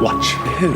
Watch Who?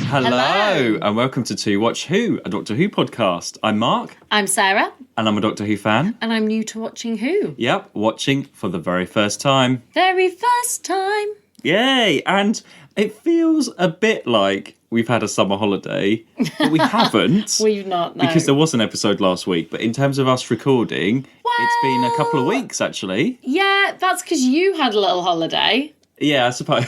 Hello, and welcome to Watch Who, a Doctor Who podcast. I'm Mark. I'm Sarah. And I'm a Doctor Who fan. And I'm new to watching Who. Yep, watching for the very first time. Very first time. Yay! And it feels a bit like we've had a summer holiday, but we haven't. We've not, no. Because there was an episode last week, but in terms of us recording, it's been a couple of weeks, actually. Yeah, that's because you had a little holiday. Yeah, I suppose.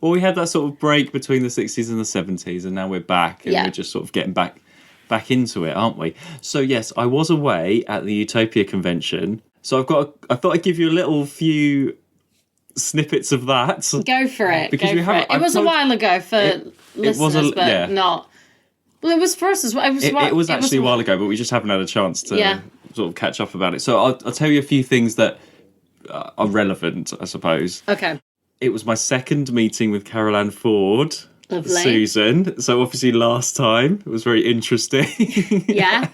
Well, we had that sort of break between the 60s and the 70s, and now we're back, and we're just sort of getting back into it, aren't we? So, yes, I was away at the Utopia convention. So I thought I'd give you a little few snippets of that. Go for it. Because It was a while ago for listeners, but not. Well, it was for us as well. It was actually a while ago, but we just haven't had a chance to sort of catch up about it. So I'll tell you a few things that are relevant, I suppose. Okay. It was my second meeting with Carol Ann Ford. Lovely. Susan. So obviously last time it was very interesting. Yeah.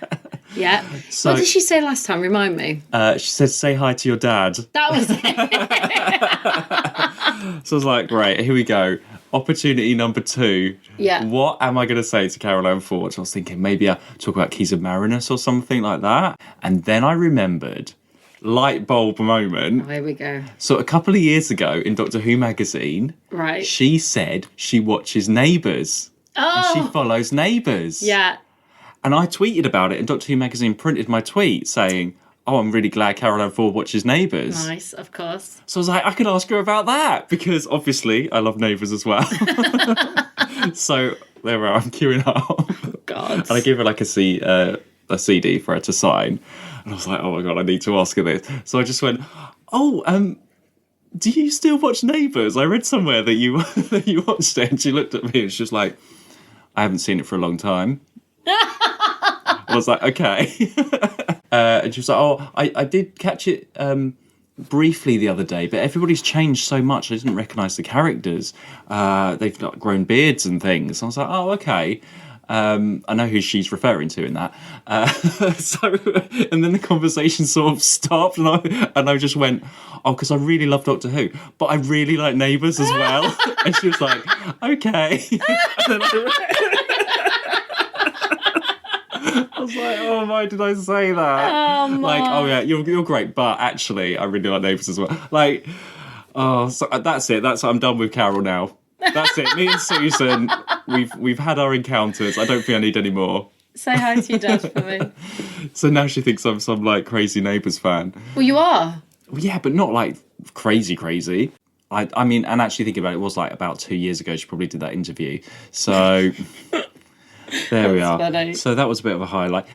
So, what did she say last time? Remind me. She said, "Say hi to your dad." That was it. So I was like, great, here we go. Opportunity number 2. Yeah. What am I going to say to Carol Ann Ford? So I was thinking maybe I'll talk about Keys of Marinus or something like that. And then I remembered, light bulb moment. Oh, here we go. So a couple of years ago in Doctor Who magazine, right, she said she watches Neighbours. Oh. And she follows Neighbours. Yeah. And I tweeted about it, and Doctor Who magazine printed my tweet saying, "Oh, I'm really glad Carol Ann Ford watches Neighbours." Nice, of course. So I was like, I could ask her about that, because obviously I love Neighbours as well. So there we are, I'm queuing up. Oh, God. And I gave her like a CD for her to sign. And I was like, oh my God, I need to ask her this. So I just went, do you still watch Neighbours? I read somewhere that you that you watched it. And she looked at me and she was like, I haven't seen it for a long time. I was like, okay. And she was like, I did catch it briefly the other day, but everybody's changed so much. I didn't recognise the characters. They've got grown beards and things. I was like, oh, okay. I know who she's referring to in that. And then the conversation sort of stopped, and I just went, oh, because I really love Doctor Who, but I really like Neighbours as well. And she was like, okay. And then I was like, oh, why did I say that? Like, oh yeah, you're great, but actually, I really like Neighbours as well. Like, oh, so that's it. I'm done with Carol now. That's it. Me and Susan, we've had our encounters. I don't think I need any more. Say hi to your dad for me. So now she thinks I'm some like crazy Neighbours fan. Well, you are. Well, yeah, but not like crazy. I mean, and actually thinking about it, it was like about 2 years ago she probably did that interview. So there we are. Funny. So that was a bit of a highlight.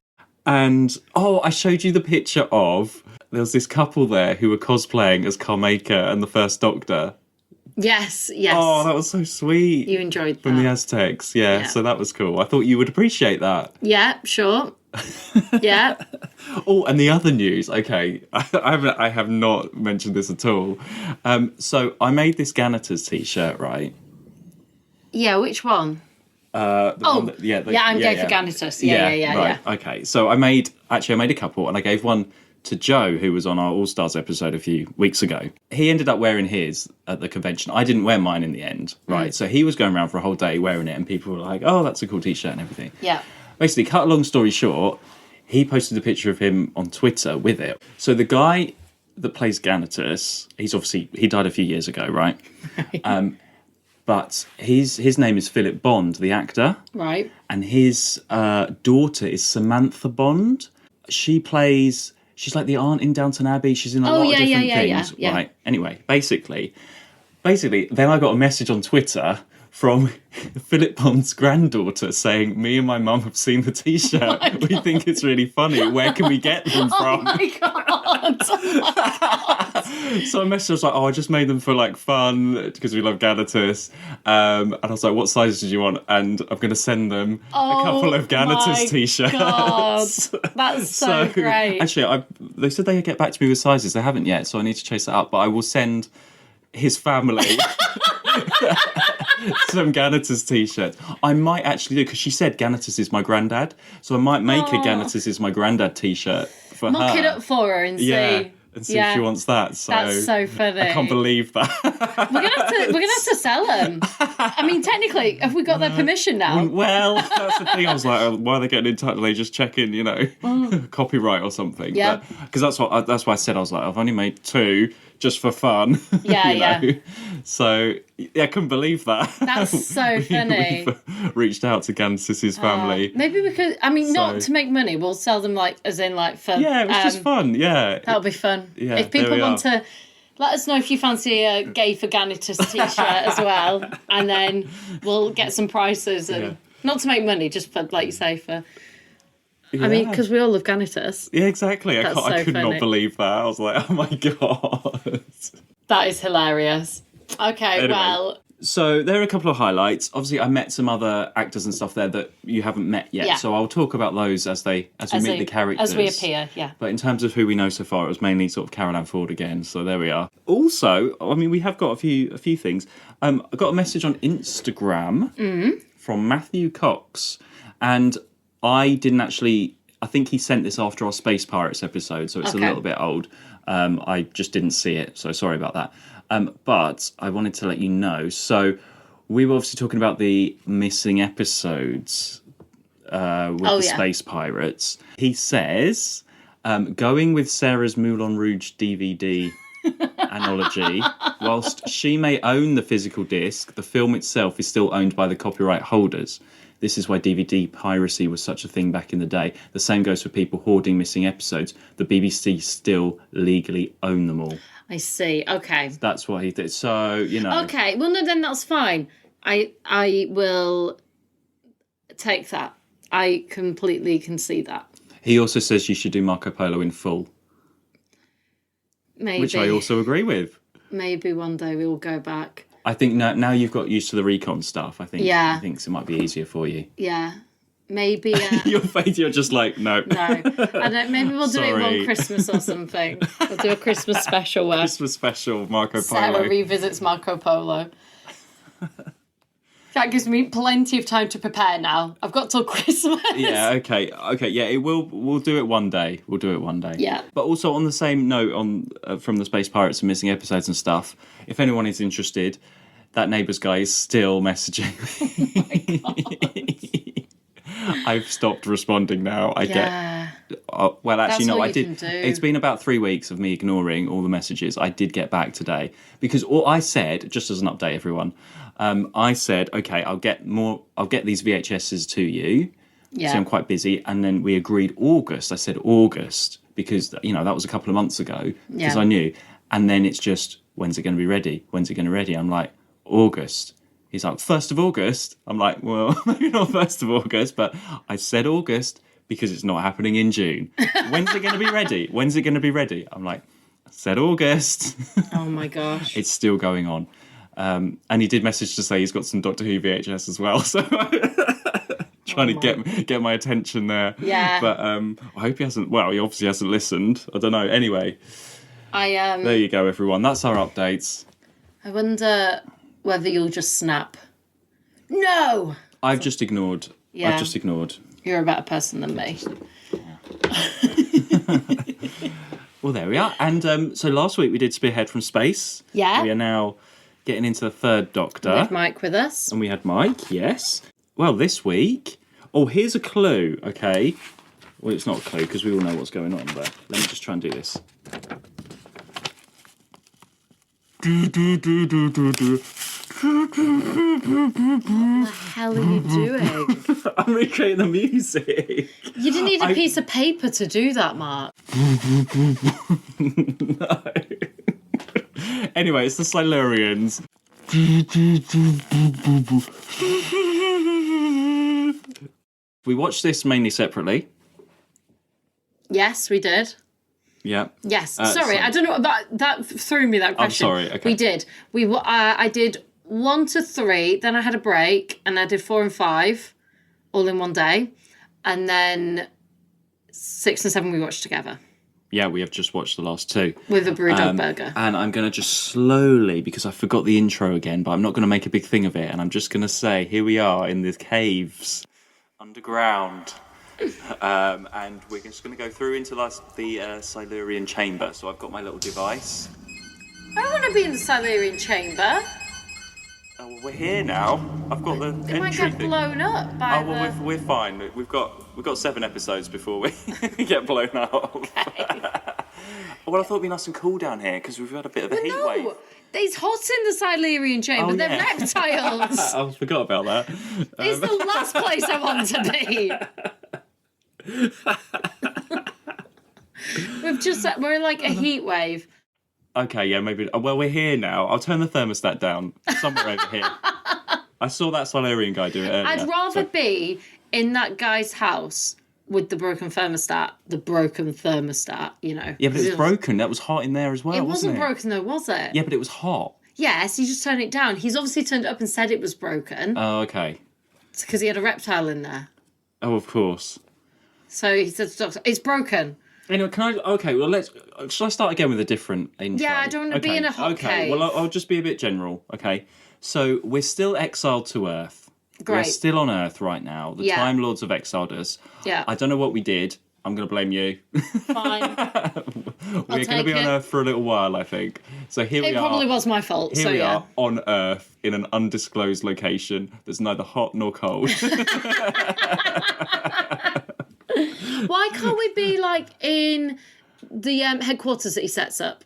And I showed you the picture of, there was this couple there who were cosplaying as Carmaker and the First Doctor. Yes. Oh, that was so sweet. You enjoyed that. From the Aztecs, yeah, so that was cool. I thought you would appreciate that. Yeah, sure. Yeah. Oh, and the other news, okay, I have not mentioned this at all. So I made this Ganiters t-shirt, right? Yeah, which one? I'm going for Ganiters. Yeah. Right, okay. So I made a couple, and I gave one to Joe, who was on our All Stars episode a few weeks ago. He ended up wearing his at the convention. I didn't wear mine in the end, right? So he was going around for a whole day wearing it, and people were like, oh, that's a cool t-shirt and everything. Yeah. Basically, cut a long story short, he posted a picture of him on Twitter with it. So the guy that plays Ganiters, he died a few years ago, right? But his name is Philip Bond, the actor. Right. And his daughter is Samantha Bond. She's like the aunt in Downton Abbey. She's in a lot of different things. Yeah. Right. Anyway, basically, then I got a message on Twitter from Philip Bond's granddaughter saying, me and my mum have seen the t-shirt. We think it's really funny. Where can we get them from? Oh my God. So I messaged her, I was like, I just made them for like fun because we love Ganiters. And I was like, what sizes did you want? And I'm going to send them a couple of Ganiters t-shirts. God. That's so great. Actually, they said they'd get back to me with sizes. They haven't yet, so I need to chase that up. But I will send his family some Ganatus t-shirts. I might actually do, because she said Ganatus is my granddad, so I might make a Ganatus is my granddad t-shirt for her. Look it up for her and see. Yeah, and see if she wants that. So that's so funny. I can't believe that. We're gonna have to sell them. I mean, technically, have we got their permission now? Well, that's the thing. I was like, why are they getting in touch? Are they just checking, copyright or something? Yeah. Because that's why I said, I was like, I've only made 2 just for fun. Yeah, So I couldn't believe that. That's so funny. We've reached out to Gansis's family. Maybe because not to make money. We'll sell them for. Yeah, it was just fun. Yeah, that'll be fun. Yeah, if people want to. Let us know if you fancy a Gay for Ganatus t-shirt as well, and then we'll get some prices and not to make money, just for, like you say, for. Yeah. I mean, because we all love Ganatus. Yeah, exactly. I could not believe that. I was like, oh my god, that is hilarious. Okay, anyway, well. So there are a couple of highlights. Obviously, I met some other actors and stuff there that you haven't met yet. Yeah. So I'll talk about those as we meet the characters. As we appear, yeah. But in terms of who we know so far, it was mainly sort of Carol Ann Ford again. So there we are. Also, I mean, we have got a few things. I got a message on Instagram from Matthew Cox. And I didn't actually... I think he sent this after our Space Pirates episode, so it's a little bit old. I just didn't see it, so sorry about that. But I wanted to let you know. So we were obviously talking about the missing episodes with the Space Pirates. He says, going with Sarah's Moulin Rouge DVD analogy, whilst she may own the physical disc, the film itself is still owned by the copyright holders. This is why DVD piracy was such a thing back in the day. The same goes for people hoarding missing episodes. The BBC still legally own them all. I see. Okay. That's what he did. So, Okay. Well, no, then that's fine. I will take that. I completely can see that. He also says you should do Marco Polo in full. Maybe. Which I also agree with. Maybe one day we will go back. I think now you've got used to the recon stuff. I think he thinks it might be easier for you. Yeah. Maybe. Your face, you're just like, no. No. I don't, maybe we'll do it one Christmas or something. We'll do a Christmas special where. Christmas special, Marco Polo. Sarah revisits Marco Polo. That gives me plenty of time to prepare now. I've got till Christmas. Yeah, okay. Yeah, we'll do it one day. We'll do it one day. Yeah. But also on the same note, from the Space Pirates and missing episodes and stuff, if anyone is interested, that Neighbours guy is still messaging me. Oh my God. I've stopped responding now. Well, actually, no, I did. It's been about 3 weeks of me ignoring all the messages. I did get back today because all I said, just as an update, everyone, I said, okay, I'll get these VHSs to you. Yeah. So I'm quite busy. And then we agreed August. I said August because, that was a couple of months ago because I knew. And then it's just, when's it going to be ready? When's it going to be ready? I'm like, August. He's like, 1st of August. I'm like, well, maybe not 1st of August, but I said August because it's not happening in June. When's it going to be ready? When's it going to be ready? I'm like, I said August. Oh my gosh. It's still going on. And he did message to say he's got some Doctor Who VHS as well. So trying to get my attention there. Yeah. But I hope he hasn't, well, he obviously hasn't listened. I don't know. Anyway, there you go, everyone. That's our updates. I wonder whether you'll just snap. No! I've just ignored. Yeah. I've just ignored. You're a better person than me. Well, there we are. And so last week we did Spearhead from Space. Yeah. We are now getting into the 3rd Doctor. We had Mike with us. And we had Mike, yes. Well, this week... Oh, here's a clue, okay? Well, it's not a clue because we all know what's going on, but let me just try and do this. What the hell are you doing? I'm recreating the music. You didn't need a piece of paper to do that, Mark. No. Anyway, it's the Silurians. We watched this mainly separately. Yes, we did. Yeah. Yes. Sorry, I don't know. That threw me, that question. I'm sorry. Okay. We did. I did 1 to 3, then I had a break, and I did 4 and 5 all in one day. And then 6 and 7 we watched together. Yeah, we have just watched the last two. With a Brewdog burger. And I'm going to just slowly, because I forgot the intro again, but I'm not going to make a big thing of it. And I'm just going to say, here we are in the caves, underground. And we're just going to go through into the Silurian chamber. So I've got my little device. I don't want to be in the Silurian chamber. Oh, well, we're here now. I've got the It might entry get thing. blown up by We're fine. We've got 7 episodes before we get blown up. Okay. Well, I thought it'd be nice and cool down here because we've had a bit of a heat wave. No, it's hot in the Silurian chamber. They're reptiles. I forgot about that. It's the last place I want to be. We're in like a heat wave. Okay, yeah, maybe. Well, we're here now. I'll turn the thermostat down somewhere over here. I saw that Silurian guy do it earlier. I'd rather be in that guy's house with the broken thermostat. You know. Yeah, but it was broken. That was hot in there as well, wasn't it? broken though, was it? Yeah, but it was hot. Yes, he just turned it down. He's obviously turned it up and said it was broken. Oh, okay. It's because he had a reptile in there. Oh, of course. So he said to the doctor, it's broken. Anyway, shall I start again with a different intro? Yeah, I don't want to be in a hot cave. Well, I'll just be a bit general, okay? So, we're still exiled to Earth. Great. We're still on Earth right now. The Time Lords have exiled us. Yeah. I don't know what we did. I'm going to blame you. Fine. We're going to be on Earth for a little while, I think. So here we are. It probably was my fault. Here we are on Earth in an undisclosed location that's neither hot nor cold. Why can't we be like in the headquarters that he sets up?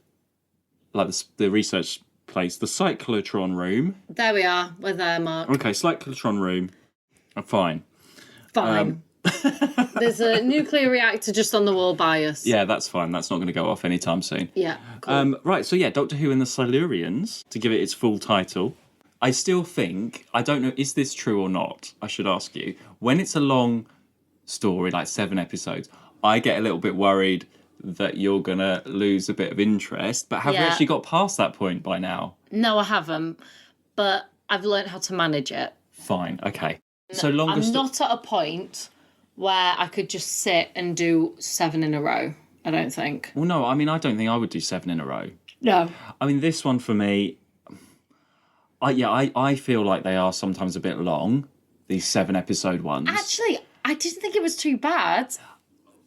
Like the research place, the cyclotron room. There we are. We're there, Mark. Okay, cyclotron room. Fine. Fine. There's a nuclear reactor just on the wall by us. Yeah, that's fine. That's not going to go off anytime soon. Yeah. Cool. Right, so yeah, Doctor Who and the Silurians, to give it its full title. I still think, I don't know, is this true or not? I should ask you. When it's a long story, like 7 episodes, I get a little bit worried that you're going to lose a bit of interest. But have we actually got past that point by now? No, I haven't. But I've learned how to manage it. Fine, okay. No, so I'm not at a point where I could just sit and do 7 in a row, I don't think. Well, no, I mean, I don't think I would do 7 in a row. No. I mean, this one for me, I feel like they are sometimes a bit long, these 7-episode ones. Actually, I didn't think it was too bad.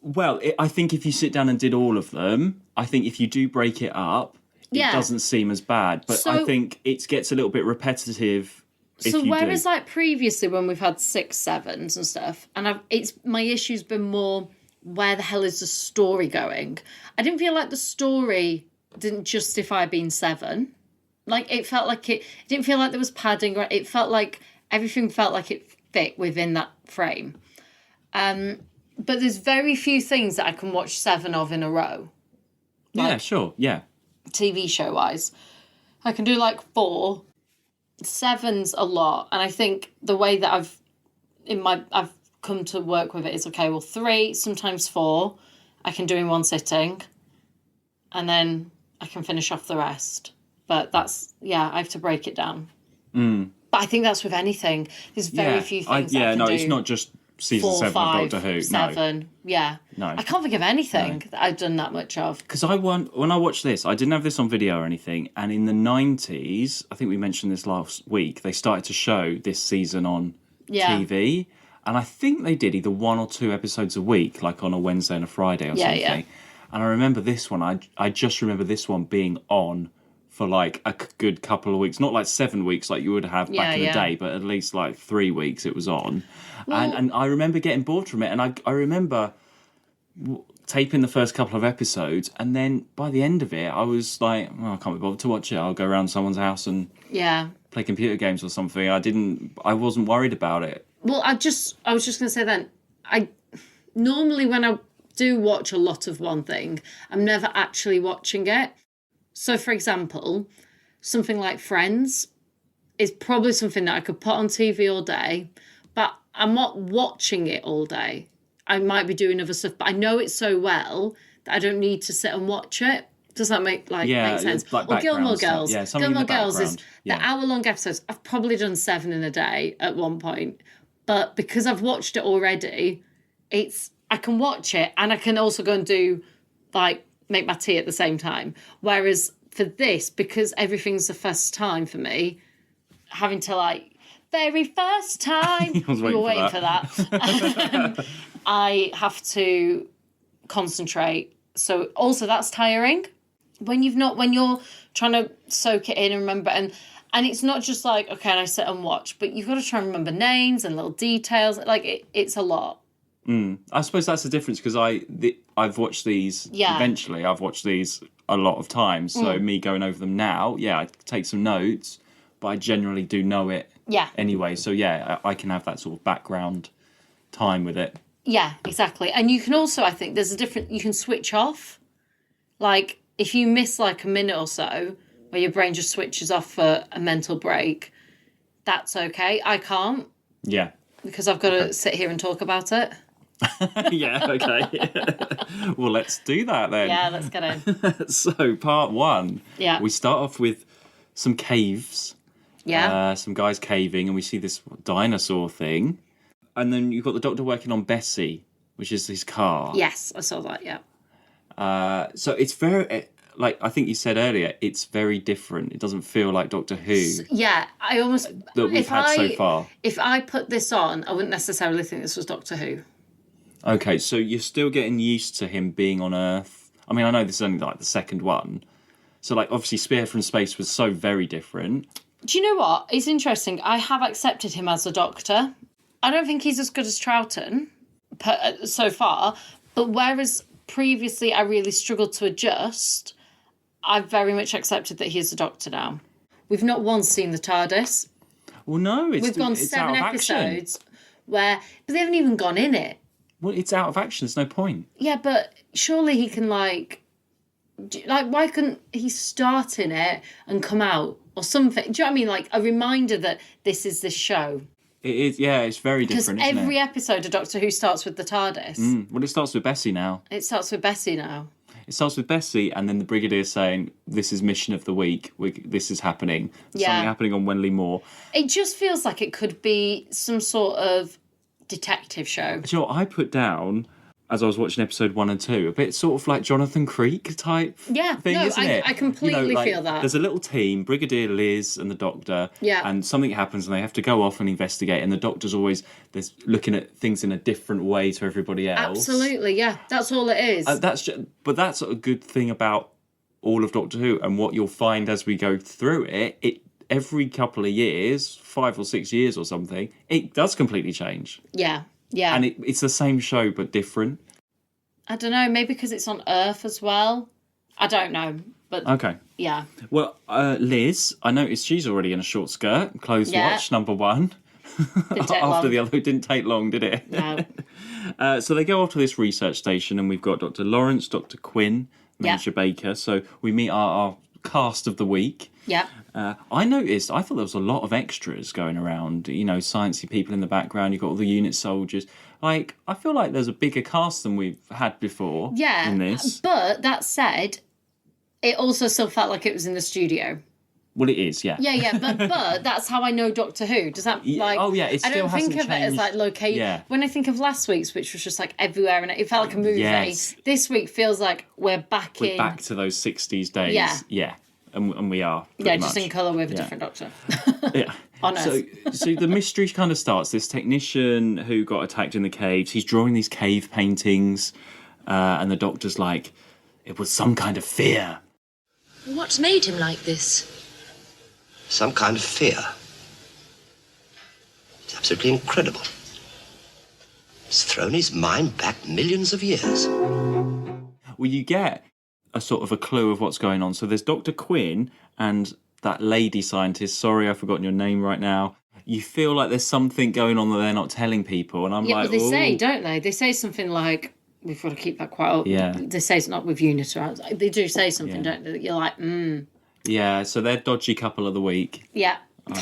Well, I think if you sit down and did all of them, I think if you do break it up, it doesn't seem as bad. But I think it gets a little bit repetitive. So whereas like previously when we've had 6, 7s and stuff, and my issue's been more where the hell is the story going? I didn't feel like the story didn't justify being 7. Like it felt like it didn't feel like there was padding. It felt like everything felt like it fit within that frame. But there's very few things that I can watch 7 of in a row. Yeah, sure, yeah. TV show wise, I can do like 4. 7's a lot, and I think the way that I've come to work with it is okay. Well, 3, sometimes 4, I can do in one sitting, and then I can finish off the rest. But that's I have to break it down. But I think that's with anything. There's very few things. It's not just season 4, 7 5, of Doctor Who. 7, no. Yeah. No. I can't think of anything that I've done that much of. Because when I watched this, I didn't have this on video or anything, and in the 90s, I think we mentioned this last week, they started to show this season on TV, and I think they did either 1 or 2 episodes a week, like on a Wednesday and a Friday or something. Yeah. And I remember this one, I just remember this one being on for like a good couple of weeks, not like 7 weeks like you would have back in the day, but at least like 3 weeks it was on. Well, and I remember getting bored from it, and I remember taping the first couple of episodes, and then by the end of it, I was like, I can't be bothered to watch it. I'll go around someone's house and play computer games or something. I wasn't worried about it. Well, I was just going to say then, I normally when I do watch a lot of one thing, I'm never actually watching it. So, for example, something like Friends is probably something that I could put on TV all day, but I'm not watching it all day. I might be doing other stuff, but I know it so well that I don't need to sit and watch it. Does that make sense? Like or Gilmore Girls. Yeah, Gilmore Girls is the hour-long episodes. I've probably done 7 in a day at one point, but because I've watched it already, I can watch it, and I can also go and do like make my tea at the same time. Whereas for this, because everything's the first time for me, having to like, very first time, I was waiting for that. I have to concentrate. So also that's tiring. When you're trying to soak it in and remember, and it's not just like, okay, and I sit and watch, but you've got to try and remember names and little details. Like it's a lot. I suppose that's the difference, because I've watched these eventually. I've watched these a lot of times, so me going over them now, I take some notes, but I generally do know it anyway. So I can have that sort of background time with it. Yeah, exactly. And you can also, I think, you can switch off. Like, if you miss like a minute or so, where your brain just switches off for a mental break, that's okay. I can't. Yeah. Because I've got to sit here and talk about it. Yeah, okay. Well, let's do that then. Yeah, let's get in. So, part 1. Yeah. We start off with some caves. Yeah. Some guys caving, and we see this dinosaur thing. And then you've got the Doctor working on Bessie, which is his car. Yes, I saw that, yeah. So it's very, like I think you said earlier, it's very different. It doesn't feel like Doctor Who. Yeah, I almost... That we've had so far. If I put this on, I wouldn't necessarily think this was Doctor Who. Okay, so you're still getting used to him being on Earth. I mean, I know this is only like the second one. So like obviously Spear from Space was so very different. Do you know what? It's interesting. I have accepted him as a Doctor. I don't think he's as good as Troughton so far, but whereas previously I really struggled to adjust, I've very much accepted that he is a Doctor now. We've not once seen the TARDIS. Well, no, we've gone it's 7 episodes but they haven't even gone in it. Well, it's out of action. There's no point. Yeah, but surely he can like why couldn't he start in it and come out or something? Do you know what I mean? Like a reminder that this is this show. It is, yeah, it's very different, because isn't every it? episode of Doctor Who starts with the TARDIS. Well, it starts with Bessie now. It starts with Bessie now. It starts with Bessie, and then the Brigadier saying, this is mission of the week. This is happening. There's something happening on Wenley Moor. It just feels like it could be some sort of detective show. Do you know what I put down as I was watching episode 1 and 2? A bit sort of like Jonathan Creek type thing, isn't it? I completely feel that. There's a little team, Brigadier, Liz and the Doctor, and something happens and they have to go off and investigate, and the Doctor's always looking at things in a different way to everybody else. Absolutely, yeah. That's all it is. But that's a good thing about all of Doctor Who, and what you'll find as we go through it every couple of years, 5 or 6 years or something, it does completely change. Yeah. Yeah. And it's the same show but different. I don't know, maybe because it's on Earth as well. I don't know, but okay. Yeah. Well, Liz, I noticed she's already in a short skirt. Clothes watch number 1. Didn't take After long. the other, it didn't take long, did it? No. So they go off to this research station, and we've got Dr. Lawrence, Dr. Quinn, Major Baker. So we meet our cast of the week. Yeah. I thought there was a lot of extras going around, sciencey people in the background. You've got all the unit soldiers. Like, I feel like there's a bigger cast than we've had before in this. But that said, it also still felt like it was in the studio. Well, it is, yeah. Yeah, but that's how I know Doctor Who. Does that, like... Oh, yeah, it still I don't think of hasn't it as, changed. like, location. Yeah. When I think of last week's, which was just, like, everywhere, and it felt like a movie, this week feels like we're back to those 60s days. Yeah. And we are, yeah, just in colour with a different Doctor. Yeah. On Earth. So the mystery kind of starts. This technician who got attacked in the caves, he's drawing these cave paintings, and the Doctor's like, it was some kind of fear. What's made him like this? Some kind of fear. It's absolutely incredible. It's thrown his mind back millions of years. Well, you get a sort of a clue of what's going on. So there's Dr. Quinn and that lady scientist. Sorry, I've forgotten your name right now. You feel like there's something going on that they're not telling people. And I'm like, but they say, don't they? They say something like, we've got to keep that quiet up. Yeah. They say it's not with unit around. They do say something, don't they? That you're like, Yeah, so they're dodgy couple of the week. Yeah. I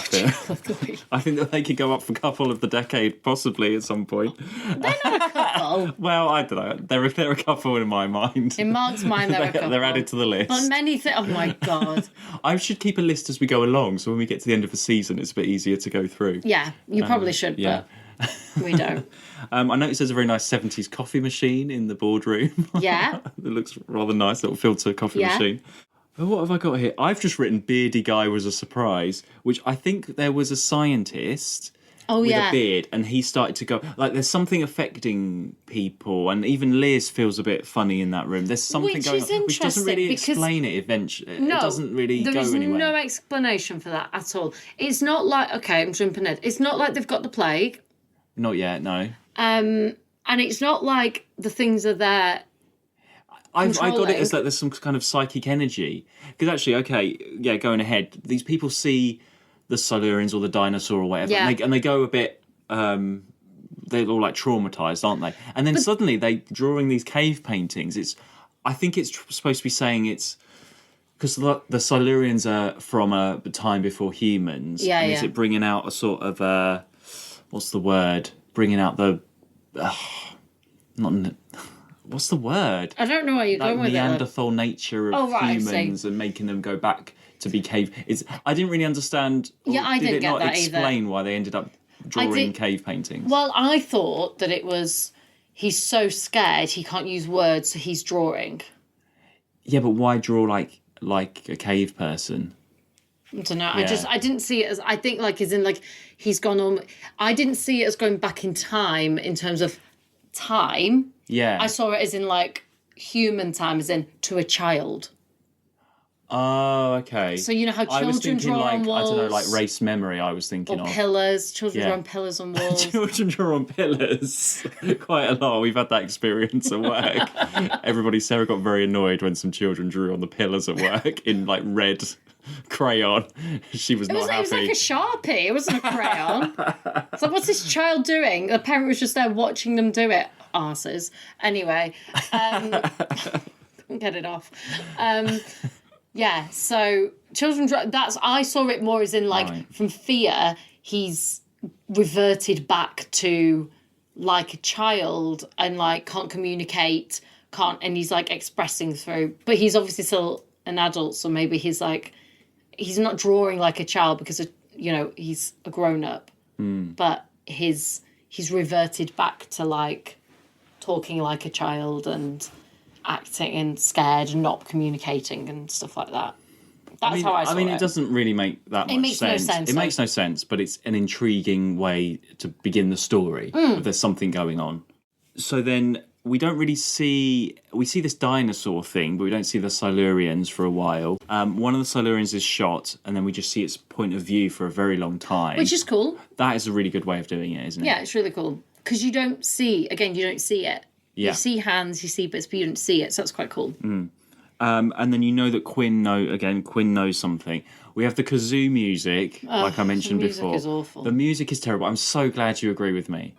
think that they could go up for couple of the decade, possibly, at some point. They're not a couple. Well, I don't know. They're a couple in my mind. In Mark's mind, they're a couple. They're added to the list. But many things... Oh, my God. I should keep a list as we go along, so when we get to the end of the season, it's a bit easier to go through. Yeah, you probably should, yeah. but... We don't. I noticed there's a very nice 70s coffee machine in the boardroom. Yeah. It looks rather nice, little filter coffee Yeah. machine. Oh, what have I got here? I've just written beardy guy was a surprise, which I think there was a scientist with a beard, and he started to go, like, there's something affecting people, and even Liz feels a bit funny in that room. There's something Which going is on, which doesn't really interesting, explain it eventually. No, it doesn't really there go is anywhere. no explanation for that at all. It's not like, okay, I'm jumping ahead. It's not like they've got the plague. Not yet, no. And it's not like the things are there. I got it as like there's some kind of psychic energy. Because actually, okay, yeah, going ahead, these people see the Silurians or the dinosaur or whatever, Yeah. and they go a bit, they're all like traumatized, aren't they? And then suddenly they drawing these cave paintings. I think it's supposed to be saying it's because the Silurians are from a time before humans. Yeah, and is it bringing out a sort of what's the word? Bringing out the what's the word? I don't know where you're Like going with Neanderthal nature of humans and making them go back to be cave. I didn't really understand. Yeah, I didn't did it get not that explain why they ended up drawing cave paintings? Well, I thought that it was he's so scared he can't use words, so he's drawing. Yeah, but why draw like a cave person? I don't know. Yeah. I didn't see it as, I think like as in like he's gone on. I didn't see it as going back in time in terms of time. Yeah. I saw it as in like human time, as in to a child. Oh, okay. So you know how I was children thinking draw like, on walls? I don't know, like race memory. I was thinking Or of pillars. Children Yeah. draw on pillars on walls. children draw on pillars quite a lot. We've had that experience at work. Sarah got very annoyed when some children drew on the pillars at work in like red crayon. She was not happy. It was like a Sharpie. It wasn't a crayon. It's like, what's this child doing? The parent was just there watching them do it. Arses. Anyway, get it off. Yeah, so children. I saw it more as in like from fear. He's reverted back to like a child and like can't communicate, and he's like expressing through. But he's obviously still an adult, so maybe he's not drawing like a child because he's a grown up. But he's reverted back to like talking like a child and acting and scared and not communicating and stuff like that. That's how I saw it. It doesn't really make that much sense. It makes no sense. It makes no sense, but it's an intriguing way to begin the story. If there's something going on. So then we don't really see this dinosaur thing, but we don't see the Silurians for a while. One of the Silurians is shot, and then we just see its point of view for a very long time. Which is cool. That is a really good way of doing it, isn't it? Yeah, it's really cool. Because you don't see it. Yeah. You see hands, you see bits, but you don't see it, so that's quite cool. And then you know that Quinn knows something. We have the kazoo music, like I mentioned before. The music is awful. The music is terrible. I'm so glad you agree with me.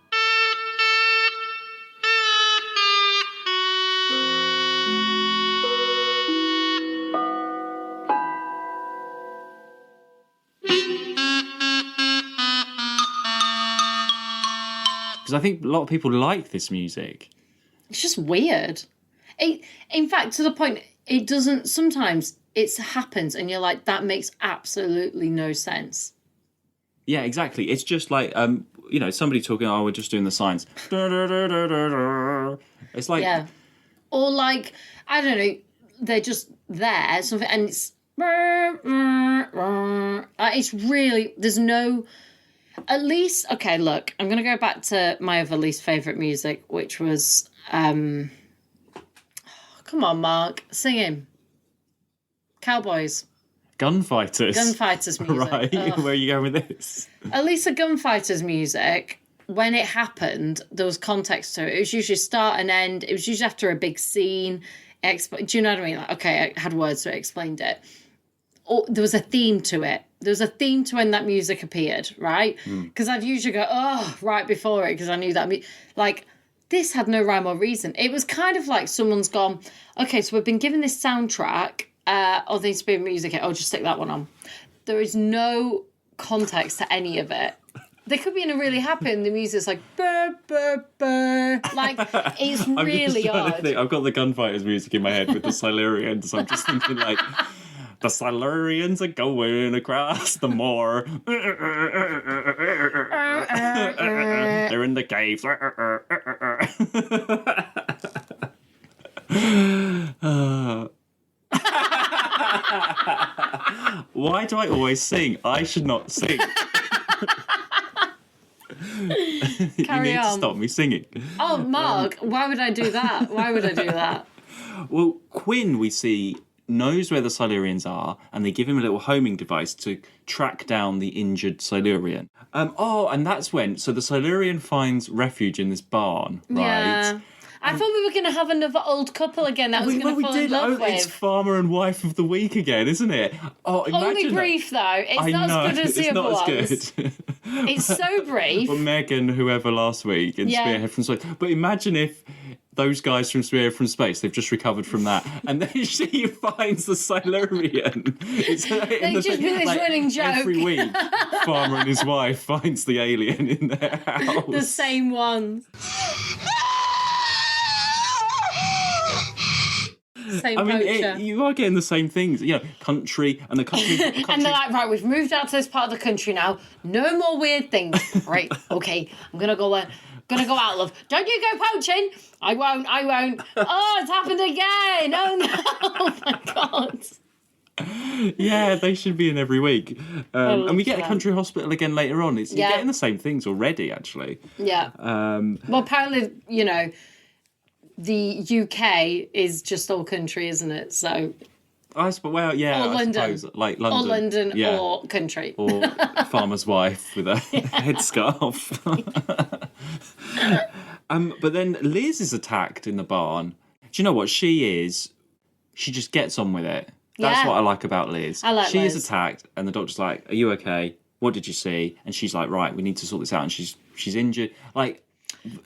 Because I think a lot of people like this music. It's just weird. In fact, to the point, it doesn't. Sometimes it happens, and you're like, that makes absolutely no sense. Yeah, exactly. It's just like somebody talking. Oh, we're just doing the signs. It's like Yeah, or like I don't know. They're just there, something, and it's really. There's no. At least, okay. Look, I'm gonna go back to my other least favorite music, which was. Come on, Mark, sing him. Cowboys. Gunfighters. Gunfighters music. Right, Ugh. where are you going with this? At least the Gunfighters music, when it happened, there was context to it. It was usually start and end. It was usually after a big scene. Do you know what I mean? Like, okay, I had words, so it explained it. Or there was a theme to it. There was a theme to when that music appeared, right? Because I'd usually go, oh, right before it, because I knew that. Like, this had no rhyme or reason. It was kind of like someone's gone, okay, so we've been given this soundtrack, there needs to be music. Oh, just stick that one on. There is no context to any of it. They could be in a really happy and the music's like, burr, burr, burr. Like, it's really odd. I've got the Gunfighters music in my head with the Silurians. I'm just thinking like, the Silurians are going across the moor. They're in the caves. Why do I always sing? I should not sing. You need to stop me singing. Oh, Mark, why would I do that? Why would I do that? Well, Quinn, we see, knows where the Silurians are, and they give him a little homing device to track down the injured Silurian. And that's when... So the Silurian finds refuge in this barn, right? Yeah. I thought we were going to have another old couple again that I was going to fall in love with. It's farmer and wife of the week again, isn't it? Oh, imagine Only brief, though. It's not as good as the other ones. It's so brief. But Megan, whoever last week, in Spearhead from Space. But imagine if those guys from Spearhead from Space, they've just recovered from that, and then she finds the Silurian. They just do this running joke. Every week, farmer and his wife finds the alien in their house. The same ones. Same poacher. You are getting the same things, country and the country. And they're like, right, we've moved out to this part of the country now. No more weird things. Right, okay, I'm gonna go out, love. Don't you go poaching? I won't. Oh, it's happened again. Oh no! Oh my God. Yeah, they should be in every week. And we get a country hospital again later on. You're getting the same things already, actually. Yeah. Well, apparently, the UK is just all country, isn't it? So. Or London. Suppose, like London. Or London or country. Or farmer's wife with a headscarf. But then Liz is attacked in the barn. Do you know what she is? She just gets on with it. That's what I like about Liz. I like she Liz. is attacked, and the doctor's like, "Are you okay? What did you see?" And she's like, "Right, we need to sort this out." And she's injured. Like,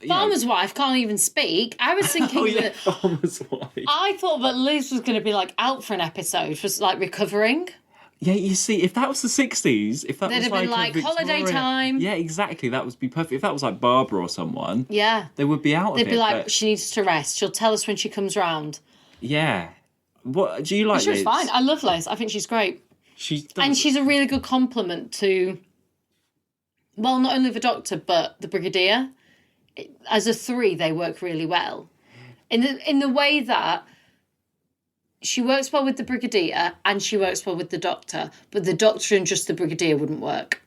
farmer's wife can't even speak. I was thinking that farmer's wife. I thought that Liz was going to be like out for an episode, just like recovering. Yeah, you see, if that was the 60s, if that They'd was have been like holiday time. Yeah, exactly. That would be perfect. If that was like Barbara or someone, they would be out of it. They'd be like, she needs to rest. She'll tell us when she comes round. Yeah. What do you like? She was fine. I love Liz. I think she's great. And she's a really good compliment to, well, not only the Doctor but the Brigadier. As a three, they work really well. In the way that she works well with the Brigadier and she works well with the Doctor, but the Doctor and just the Brigadier wouldn't work.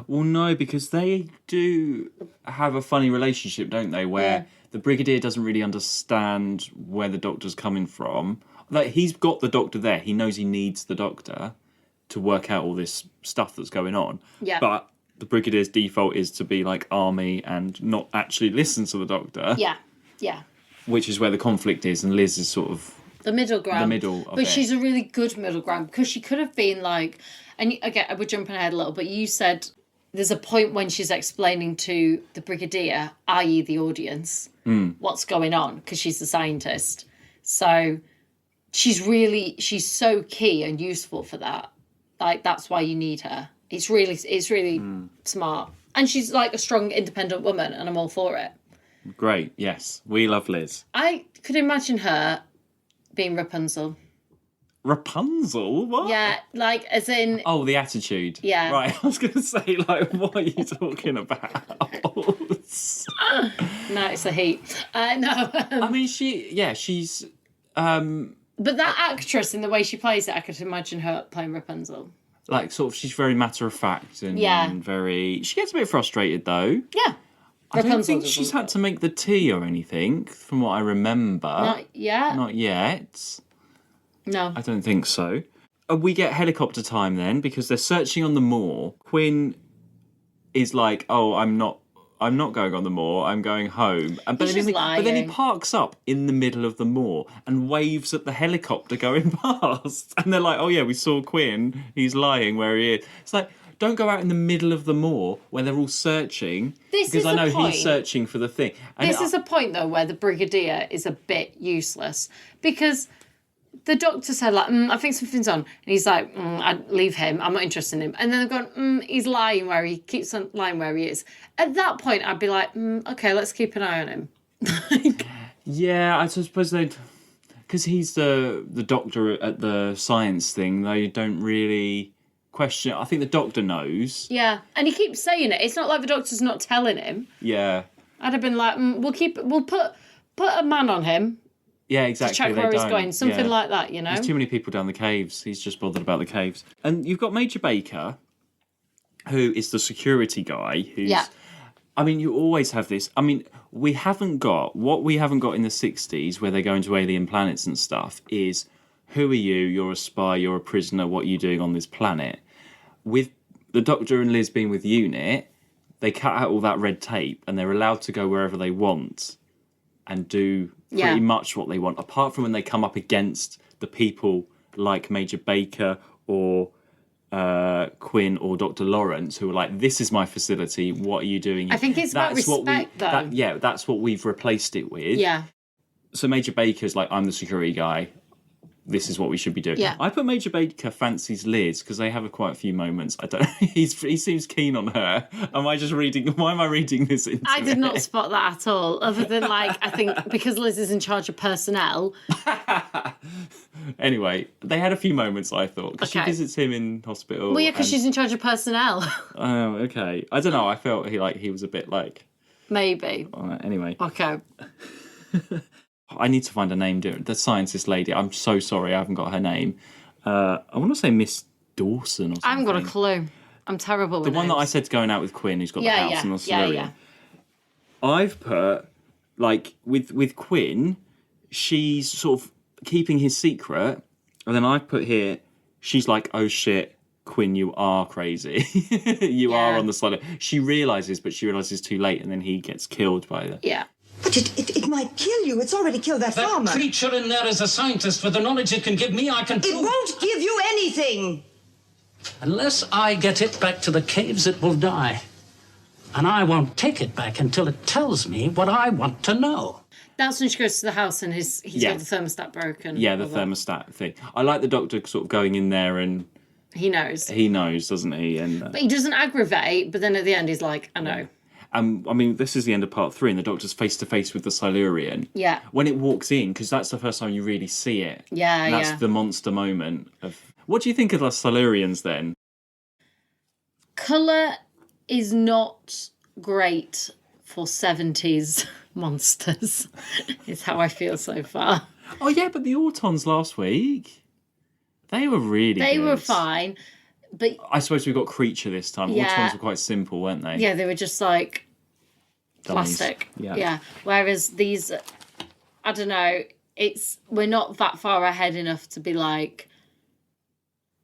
Well, no, because they do have a funny relationship, don't they? Where the Brigadier doesn't really understand where the Doctor's coming from. Like, he's got the Doctor there. He knows he needs the Doctor to work out all this stuff that's going on. Yeah. But the Brigadier's default is to be like army and not actually listen to the Doctor. Yeah, yeah. Which is where the conflict is, and Liz is sort of the middle ground. The middle of but she's a really good middle ground, because she could have been like, and again, we're jumping ahead a little, but you said there's a point when she's explaining to the Brigadier, i.e. the audience, what's going on, because she's the scientist. So she's so key and useful for that. Like, that's why you need her. It's really smart. And she's like a strong, independent woman, and I'm all for it. Great, yes. We love Liz. I could imagine her being Rapunzel. Rapunzel? What? Yeah, like, as in... Oh, the attitude. Yeah. Right, I was going to say, like, what are you talking about? No, it's the heat. No. I mean, she's... But that actress, in the way she plays it, I could imagine her playing Rapunzel. Like, sort of, she's very matter-of-fact and very... She gets a bit frustrated, though. Yeah. I don't think she's had to make the tea or anything, from what I remember. Not yet. Not yet. No. I don't think so. We get helicopter time then, because they're searching on the moor. Quinn is like, "Oh, I'm not going on the moor. I'm going home." But then he parks up in the middle of the moor and waves at the helicopter going past. And they're like, "Oh yeah, we saw Quinn. He's lying where he is." It's like, don't go out in the middle of the moor where they're all searching. Because I know he's searching for the thing. And this is a point, though, where the Brigadier is a bit useless. Because the Doctor said, like, I think something's on. And he's like, I'd leave him. I'm not interested in him. And then they've gone, he's lying where he keeps on lying where he is. At that point, I'd be like, okay, let's keep an eye on him. Yeah, I suppose they'd... Because he's the Doctor at the science thing, they don't really... question. I think the Doctor knows. Yeah, and he keeps saying it. It's not like the Doctor's not telling him. Yeah. I'd have been like, we'll put a man on him. Yeah, exactly. To check where he's going. Something like that, you know? There's too many people down the caves. He's just bothered about the caves. And you've got Major Baker, who is the security guy. Yeah. I mean, you always have this. I mean, what we haven't got in the 60s, where they go into alien planets and stuff, is who are you? You're a spy, you're a prisoner, what are you doing on this planet? With the Doctor and Liz being with UNIT, they cut out all that red tape and they're allowed to go wherever they want and do pretty much what they want, apart from when they come up against the people like Major Baker or Quinn or Dr. Lawrence, who are like, this is my facility, what are you doing here? I think it's about respect, though. That's what we've replaced it with. Yeah. So Major Baker's like, I'm the security guy, this is what we should be doing. Yeah. I put Major Baker fancies Liz because they have quite a few moments. I don't. He seems keen on her. Why am I reading this into I did not spot that at all. Other than I think because Liz is in charge of personnel. Anyway, they had a few moments. I thought because she visits him in hospital. Well, yeah, because she's in charge of personnel. Oh, okay. I don't know. I felt he was a bit like maybe. Anyway. Okay. I need to find a name. The scientist lady. I'm so sorry, I haven't got her name. I want to say Miss Dawson or something. I haven't got a clue. I'm terrible with the one that I said's going out with Quinn, who's got the house and the Silurian. Yeah. I've put, like, with Quinn, she's sort of keeping his secret, and then I've put here, she's like, oh shit, Quinn, you are crazy. You are on the slider. She realises, but she realises too late, and then he gets killed by the... Yeah. But it might kill you. It's already killed that farmer. That creature in there is a scientist. With the knowledge it can give me, I can... It won't give you anything. Unless I get it back to the caves, it will die. And I won't take it back until it tells me what I want to know. That's when she goes to the house and he's got the thermostat broken. Yeah, the thermostat thing. I like the Doctor sort of going in there and... He knows. He knows, doesn't he? And But he doesn't aggravate, but then at the end he's like, I know. I mean, this is the end of part 3, and the Doctor's face to face with the Silurian. Yeah. When it walks in, because that's the first time you really see it. Yeah, and that's the monster moment of. What do you think of the Silurians then? Colour is not great for 70s monsters. Is how I feel so far. Oh yeah, but the Autons last week, they were really. They good. were fine. But I suppose we got Creature this time. Autons were quite simple, weren't they? Yeah, they were just like Dummies. plastic. Yeah. Whereas these, I don't know, we're not that far ahead enough to be like